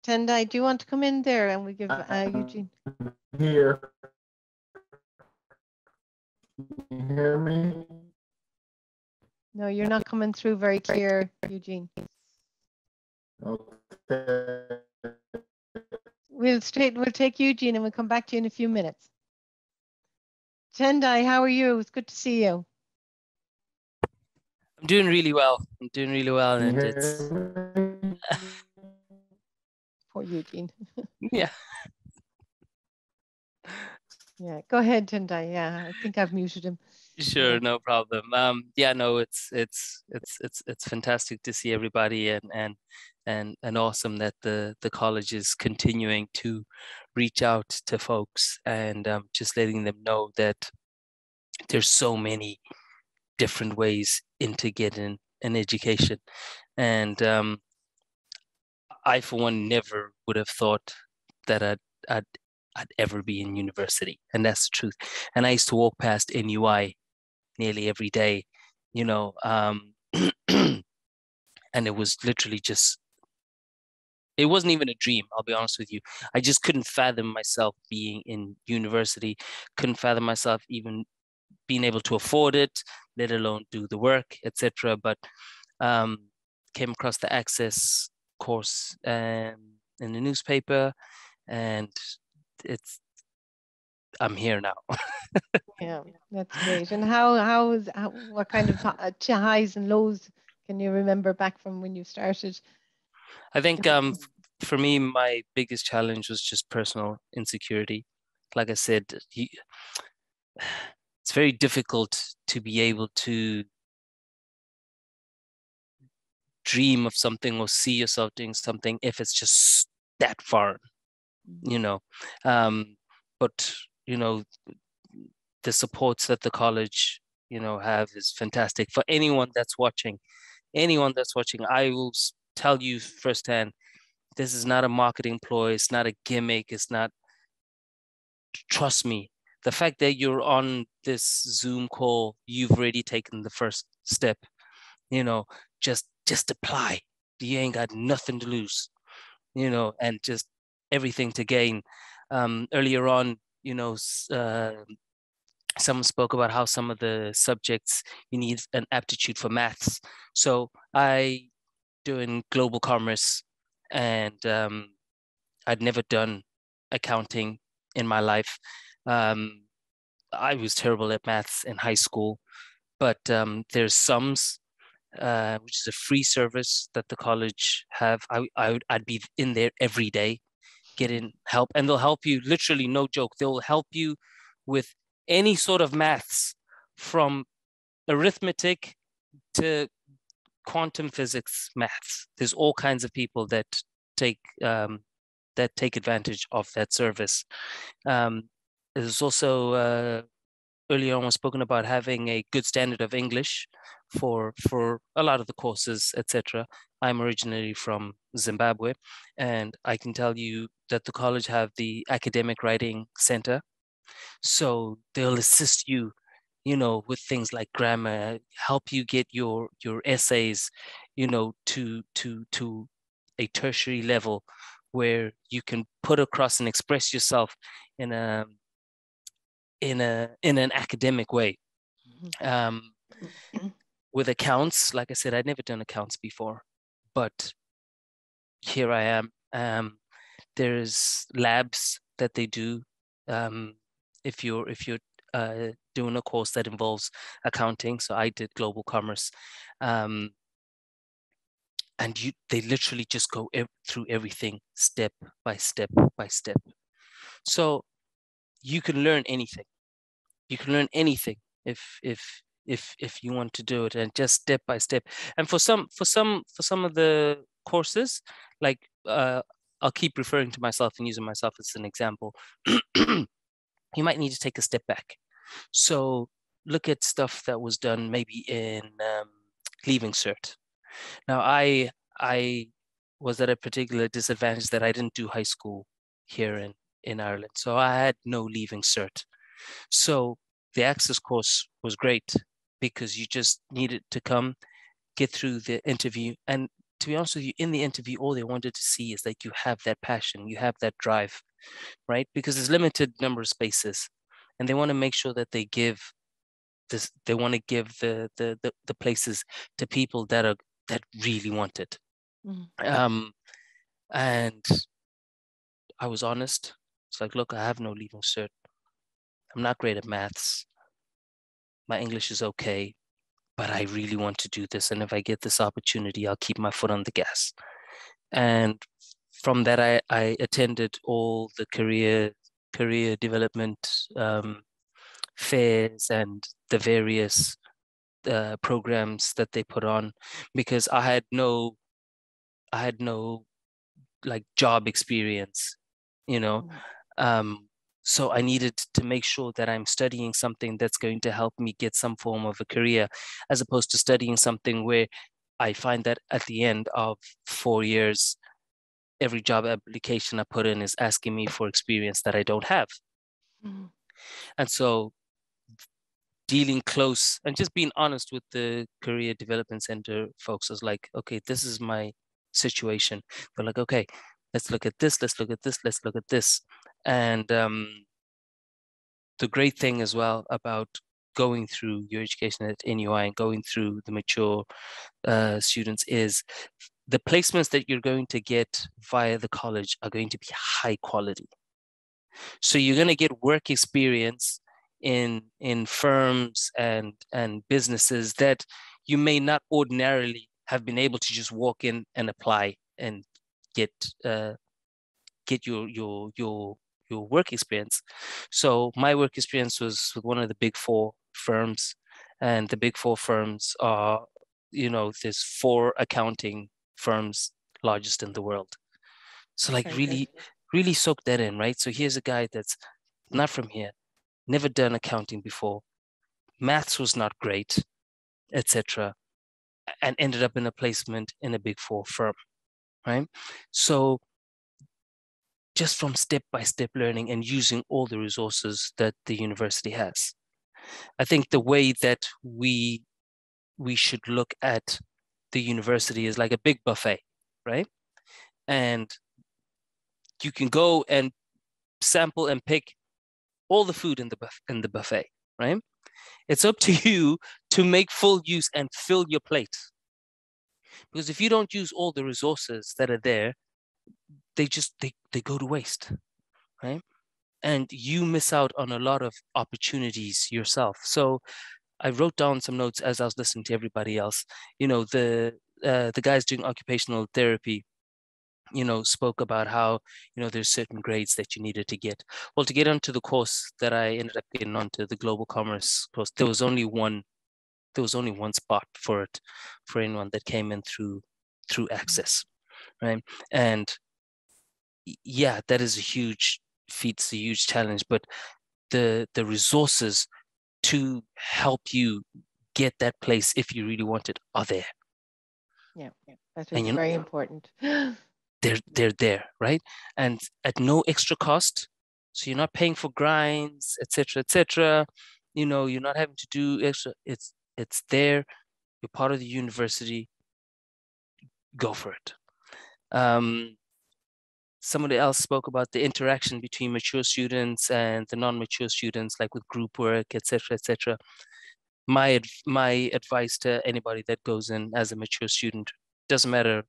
Tendai, do you want to come in there and we give Eugene? Here. Can you hear me? No, you're not coming through very clear, Eugene. Okay. We'll take Eugene and we'll come back to you in a few minutes. Tendai, how are you? It's good to see you. I'm doing really well. And it's poor Eugene. Yeah. Yeah, go ahead, Tendai. Yeah, I think I've muted him. Sure, no problem. Yeah, no, it's fantastic to see everybody, and awesome that the college is continuing to reach out to folks and just letting them know that there's so many different ways into getting an education. And I, for one, never would have thought that I'd ever be in university, and that's the truth. And I used to walk past NUI nearly every day, you know, and it was literally just, it wasn't even a dream, I'll be honest with you. I just couldn't fathom myself being in university, couldn't fathom myself even being able to afford it, let alone do the work, etc. But came across the Access course in the newspaper, and I'm here now. Yeah, that's great. And what kind of highs and lows can you remember back from when you started? I think for me, my biggest challenge was just personal insecurity. Like I said, it's very difficult to be able to dream of something or see yourself doing something if it's just that far, you know. But you know, the supports that the college, you know, have is fantastic. For anyone that's watching, I will tell you firsthand, this is not a marketing ploy, it's not a gimmick, it's not, trust me, the fact that you're on this Zoom call, you've already taken the first step. You know, just apply. You ain't got nothing to lose, you know, and just everything to gain. Earlier on, you know, someone spoke about how some of the subjects you need an aptitude for maths. So I do in global commerce, and I'd never done accounting in my life. I was terrible at maths in high school, but there's sums, which is a free service that the college have. I'd be in there every day, getting help, and they'll help you, literally, no joke. They'll help you with any sort of maths, from arithmetic to quantum physics maths. There's all kinds of people that take advantage of that service. There's also earlier on was spoken about having a good standard of English for a lot of the courses, etc. I'm originally from Zimbabwe, and I can tell you that the college have the Academic Writing Center. So they'll assist you, you know, with things like grammar, help you get your essays, you know, to a tertiary level where you can put across and express yourself in an academic way. With accounts, like I said, I'd never done accounts before, but here I am. There's labs that they do. If you're doing a course that involves accounting, so I did global commerce, and they literally just go through everything step by step by step. So you can learn anything. You can learn anything if you want to do it, and just step by step. And for some of the courses, like I'll keep referring to myself and using myself as an example. You might need to take a step back. So look at stuff that was done maybe in Leaving Cert. Now I was at a particular disadvantage that I didn't do high school here in Ireland. So I had no Leaving Cert. So the Access course was great because you just needed to come, get through the interview. And to be honest with you, in the interview, all they wanted to see is that you have that passion, you have that drive, right? Because there's limited number of spaces, and they want to make sure that they give this, they want to give the places to people that really want it. Mm. And I was honest. It's like, look, I have no Leaving Cert. I'm not great at maths. My English is okay, but I really want to do this. And if I get this opportunity, I'll keep my foot on the gas. And from that, I attended all the career development fairs and the various programs that they put on, because I had no like job experience, you know. So I needed to make sure that I'm studying something that's going to help me get some form of a career, as opposed to studying something where I find that at the end of 4 years, every job application I put in is asking me for experience that I don't have. And so dealing close and just being honest with the Career Development Center folks is like, okay, this is my situation. They're like, okay, let's look at this, let's look at this, let's look at this. And the great thing as well about going through your education at NUI and going through the mature students is the placements that you're going to get via the college are going to be high quality. So you're going to get work experience in firms and businesses that you may not ordinarily have been able to just walk in and apply and get your work experience. So my work experience was with one of the big 4 firms, and the big 4 firms are, you know, there's 4 accounting firms largest in the world. So like really soak that in, right? So here's a guy that's not from here, never done accounting before, maths was not great, etc., and ended up in a placement in a big 4 firm, right? So just from step-by-step learning and using all the resources that the university has. I think the way that we should look at the university is like a big buffet, right? And you can go and sample and pick all the food in the buffet, right? It's up to you to make full use and fill your plate. Because if you don't use all the resources that are there, they go to waste, right? And you miss out on a lot of opportunities yourself. So I wrote down some notes as I was listening to everybody else. You know, the guys doing occupational therapy, you know, spoke about how, you know, there's certain grades that you needed to get. Well, to get onto the course that I ended up getting onto, the global commerce course, there was only one spot for it, for anyone that came in through Access, right? And yeah, that is a huge feat, it's a huge challenge, but the resources to help you get that place, if you really want it, are there. Yeah, that is very important. They're there, right? And at no extra cost. So you're not paying for grinds, etc. You know, you're not having to do extra. It's there. You're part of the university. Go for it. Somebody else spoke about the interaction between mature students and the non-mature students, like with group work, etc. My advice to anybody that goes in as a mature student, doesn't matter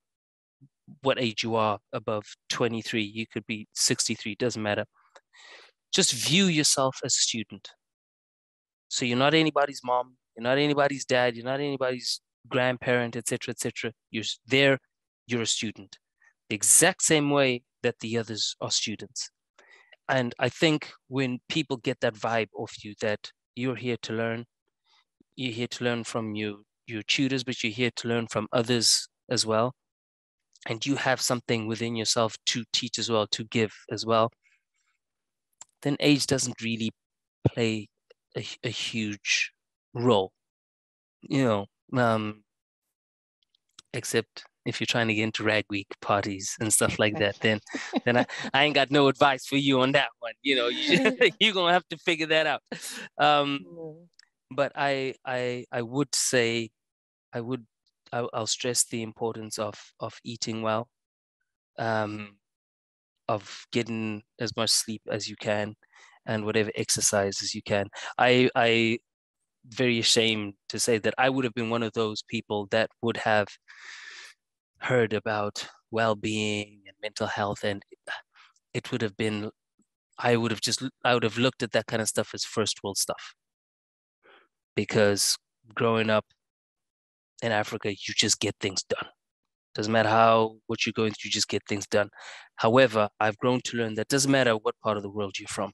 what age you are, above 23, you could be 63, doesn't matter. Just view yourself as a student. So you're not anybody's mom, you're not anybody's dad, you're not anybody's grandparent, etc. You're there, you're a student. The exact same way that the others are students. And I think when people get that vibe of you, that you're here to learn, you're here to learn from your tutors, but you're here to learn from others as well, and you have something within yourself to teach as well, to give as well, then age doesn't really play a huge role, except if you're trying to get into rag week parties and stuff like that, then I ain't got no advice for you on that one. You're gonna have to figure that out. But I would say, I'll stress the importance of eating well, of getting as much sleep as you can, and whatever exercise as you can. I very ashamed to say that I would have been one of those people that would have heard about well-being and mental health, and it would have been, I would have looked at that kind of stuff as first world stuff, because growing up in Africa, you just get things done. Doesn't matter what you're going through, you just get things done. However, I've grown to learn that doesn't matter what part of the world you're from,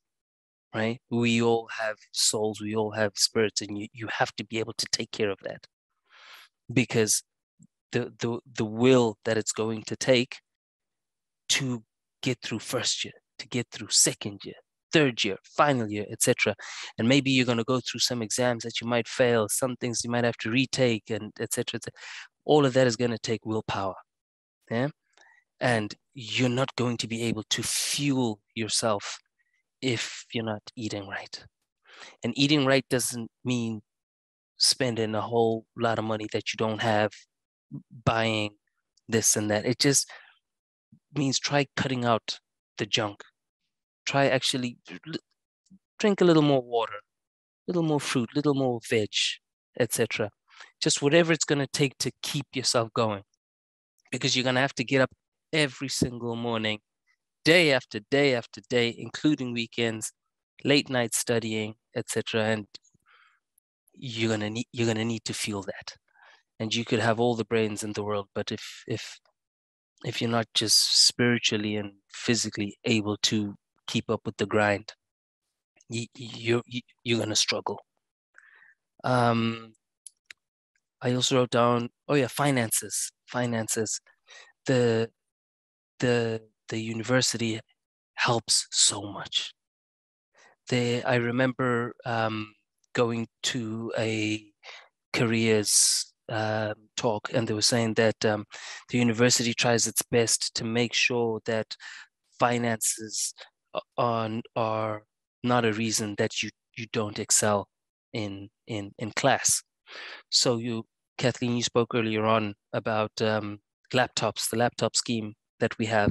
right? We all have souls, we all have spirits, and you have to be able to take care of that, because the will that it's going to take to get through first year, to get through second year, third year, final year, etc. And maybe you're going to go through some exams that you might fail, some things you might have to retake, and etc. All of that is going to take willpower. Yeah. And you're not going to be able to fuel yourself if you're not eating right. And eating right doesn't mean spending a whole lot of money that you don't have, buying this and that. It just means try cutting out the junk. Try actually drink a little more water, a little more fruit, a little more veg, etc. Just whatever it's going to take to keep yourself going, because you're going to have to get up every single morning, day after day after day, including weekends, late night studying, etc. And you're gonna need to feel that. And you could have all the brains in the world, but if you're not just spiritually and physically able to keep up with the grind, you're gonna struggle. I also wrote down, finances. The university helps so much. I remember going to a careers talk, and they were saying that the university tries its best to make sure that finances are not a reason that you don't excel in class. So Kathleen, you spoke earlier on about laptops, the laptop scheme that we have.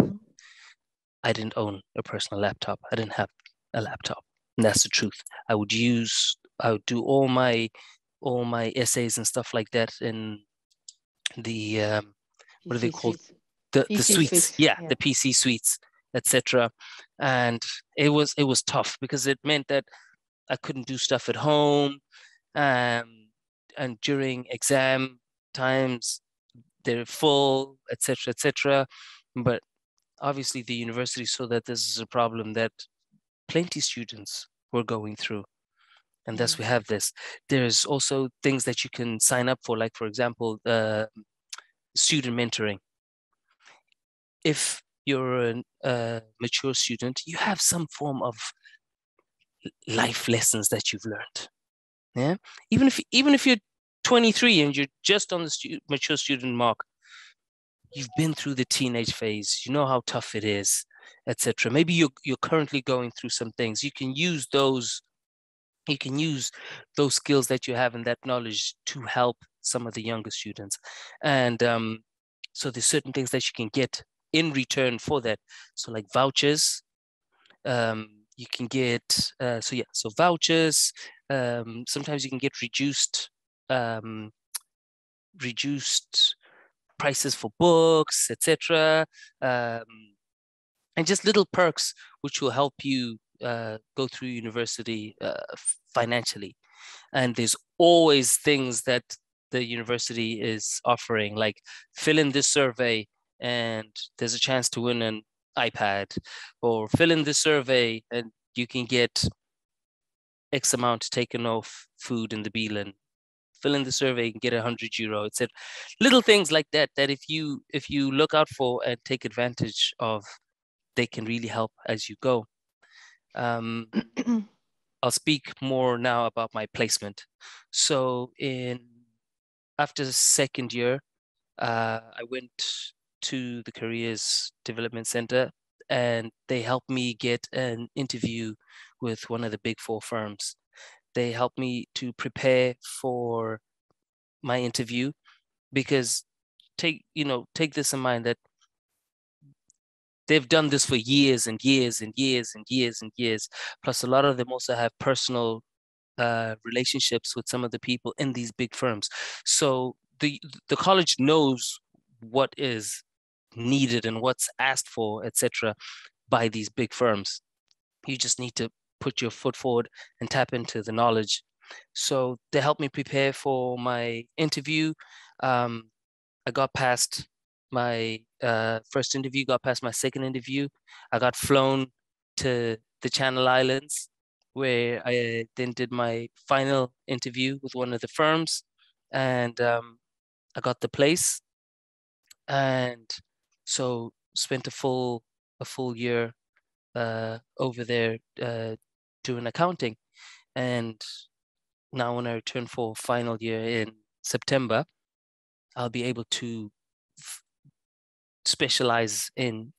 I didn't own a personal laptop. I didn't have a laptop. And that's the truth. I would do all my essays and stuff like that in the what are they called? The suites. Yeah, the PC suites, etc. And it was tough, because it meant that I couldn't do stuff at home. And during exam times, they're full, etc., etc. But obviously the university saw that this is a problem that plenty students were going through. And thus we have this. There's also things that you can sign up for, like, for example, student mentoring. If you're a mature student, you have some form of life lessons that you've learned. Yeah, even if you're 23 and you're just on the mature student mark, you've been through the teenage phase. You know how tough it is, etc. Maybe you're currently going through some things. You can use those skills that you have and that knowledge to help some of the younger students. And so there's certain things that you can get in return for that. So like vouchers, you can get, so vouchers, sometimes you can get reduced prices for books, etc. And just little perks which will help you go through university financially. And there's always things that the university is offering, like fill in this survey and there's a chance to win an iPad, or fill in the survey and you can get X amount taken off food in the Beeline. Fill in the survey and get €100. It said little things like that, that if you look out for and take advantage of, they can really help as you go. I'll speak more now about my placement. So after the second year, I went to the Careers Development Center and they helped me get an interview with one of the big 4 firms. They helped me to prepare for my interview, because take this in mind that they've done this for years and years and years and years and years. Plus, a lot of them also have personal relationships with some of the people in these big firms. So the college knows what is needed and what's asked for, etc., by these big firms. You just need to put your foot forward and tap into the knowledge. So they helped me prepare for my interview. I got past my first interview, got past my second interview. I got flown to the Channel Islands, where I then did my final interview with one of the firms, and I got the place. And so spent a full year over there doing accounting. And now when I return for final year in September, I'll be able to specialize in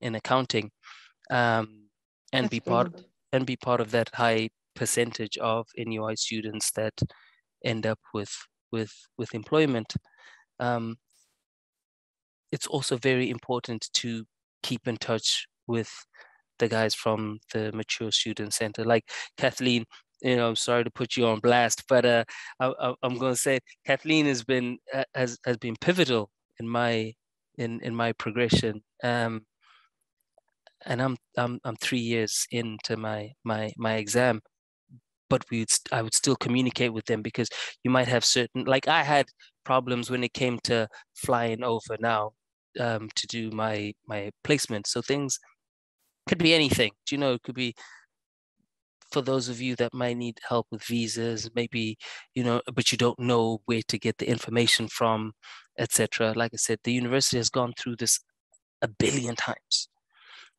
accounting, and be part of that high percentage of NUI students that end up with employment. It's also very important to keep in touch with the guys from the Mature Student Center. Like Kathleen, I'm sorry to put you on blast, but I'm going to say Kathleen has been pivotal in my progression. And I'm 3 years into my exam, but I would still communicate with them, because you might have certain, like I had problems when it came to flying over now to do my placement. So things could be anything, it could be, for those of you that might need help with visas, maybe, but you don't know where to get the information from, etc. Like I said, the university has gone through this a billion times.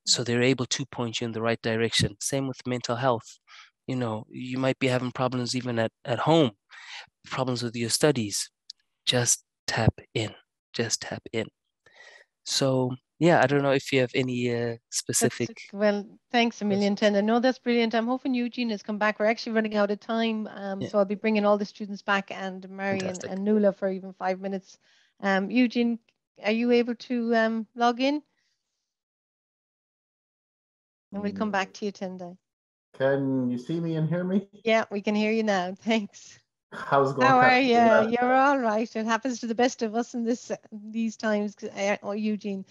So they're able to point you in the right direction. Same with mental health. You might be having problems even at home, problems with your studies. Just tap in. So yeah, I don't know if you have any specific. Well, thanks a million, Tenda. No, that's brilliant. I'm hoping Eugene has come back. We're actually running out of time, so I'll be bringing all the students back, and Marion and Nuala for even 5 minutes. Eugene, are you able to log in? And we'll come back to you, Tenda. Can you see me and hear me? Yeah, we can hear you now. Thanks. How's it going? How are you? You're all right. It happens to the best of us in these times. Eugene,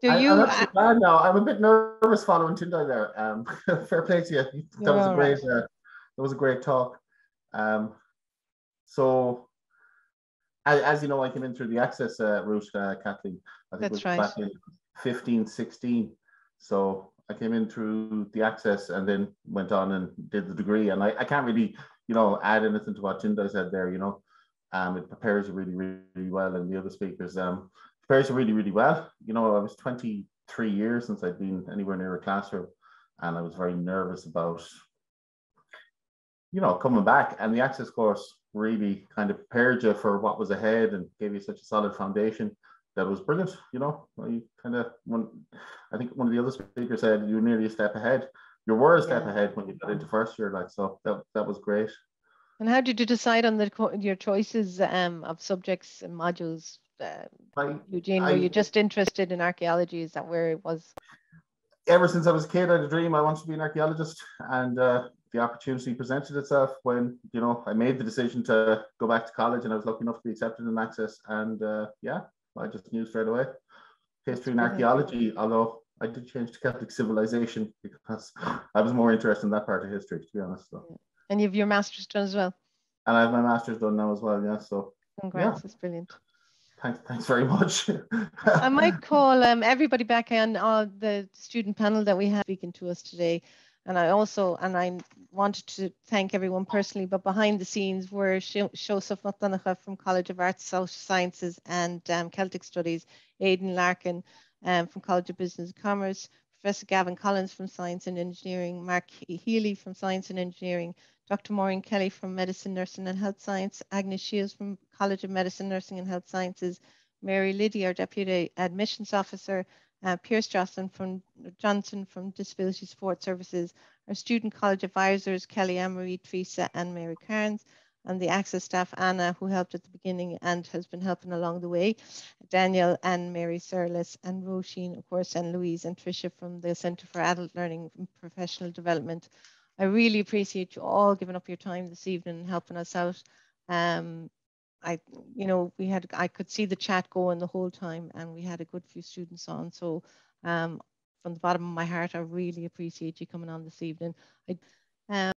I'm not too bad now. I'm a bit nervous following Tindai there. Fair play to you. That was a great. That was a great talk. So, as you know, I came in through the access route, Kathleen. I think it was back in 15, 16. So I came in through the access and then went on and did the degree. And I can't really, add anything to what Tindai said there. It prepares you really, really well, and the other speakers prepares you really, really well. I was 23 years since I'd been anywhere near a classroom, and I was very nervous about, coming back. And the access course really kind of prepared you for what was ahead and gave you such a solid foundation. That was brilliant. I think one of the other speakers said you were nearly a step ahead. You were a step ahead when you got into first year, so that was great. And how did you decide on your choices of subjects and modules? Eugene, were you just interested in archaeology? Is that where it was? Ever since I was a kid, I had a dream. I wanted to be an archaeologist, and the opportunity presented itself when I made the decision to go back to college, and I was lucky enough to be accepted in access. And I just knew straight away history and archaeology. Although I did change to Catholic civilization because I was more interested in that part of history, to be honest. So. And you have your master's done as well? And I have my master's done now as well, yeah. So congrats, it's brilliant. Thanks very much. I might call everybody back on the student panel that we have speaking to us today. And I wanted to thank everyone personally, but behind the scenes were Siosaf McDonagh from College of Arts, Social Sciences and Celtic Studies, Aidan Larkin from College of Business and Commerce, Professor Gavin Collins from Science and Engineering, Mark Healy from Science and Engineering, Dr. Maureen Kelly from Medicine, Nursing and Health Science, Agnes Shields from College of Medicine, Nursing and Health Sciences, Mary Liddy, our Deputy Admissions Officer, Pierce Johnson from Disability Support Services, our Student College Advisors, Kelly Anne-Marie, Teresa and Mary Cairns, and the Access staff, Anna, who helped at the beginning and has been helping along the way, Daniel and Mary Serlis, and Roisin, of course, and Louise and Tricia from the Centre for Adult Learning and Professional Development. I really appreciate you all giving up your time this evening and helping us out. I could see the chat going the whole time, and we had a good few students on. So from the bottom of my heart, I really appreciate you coming on this evening.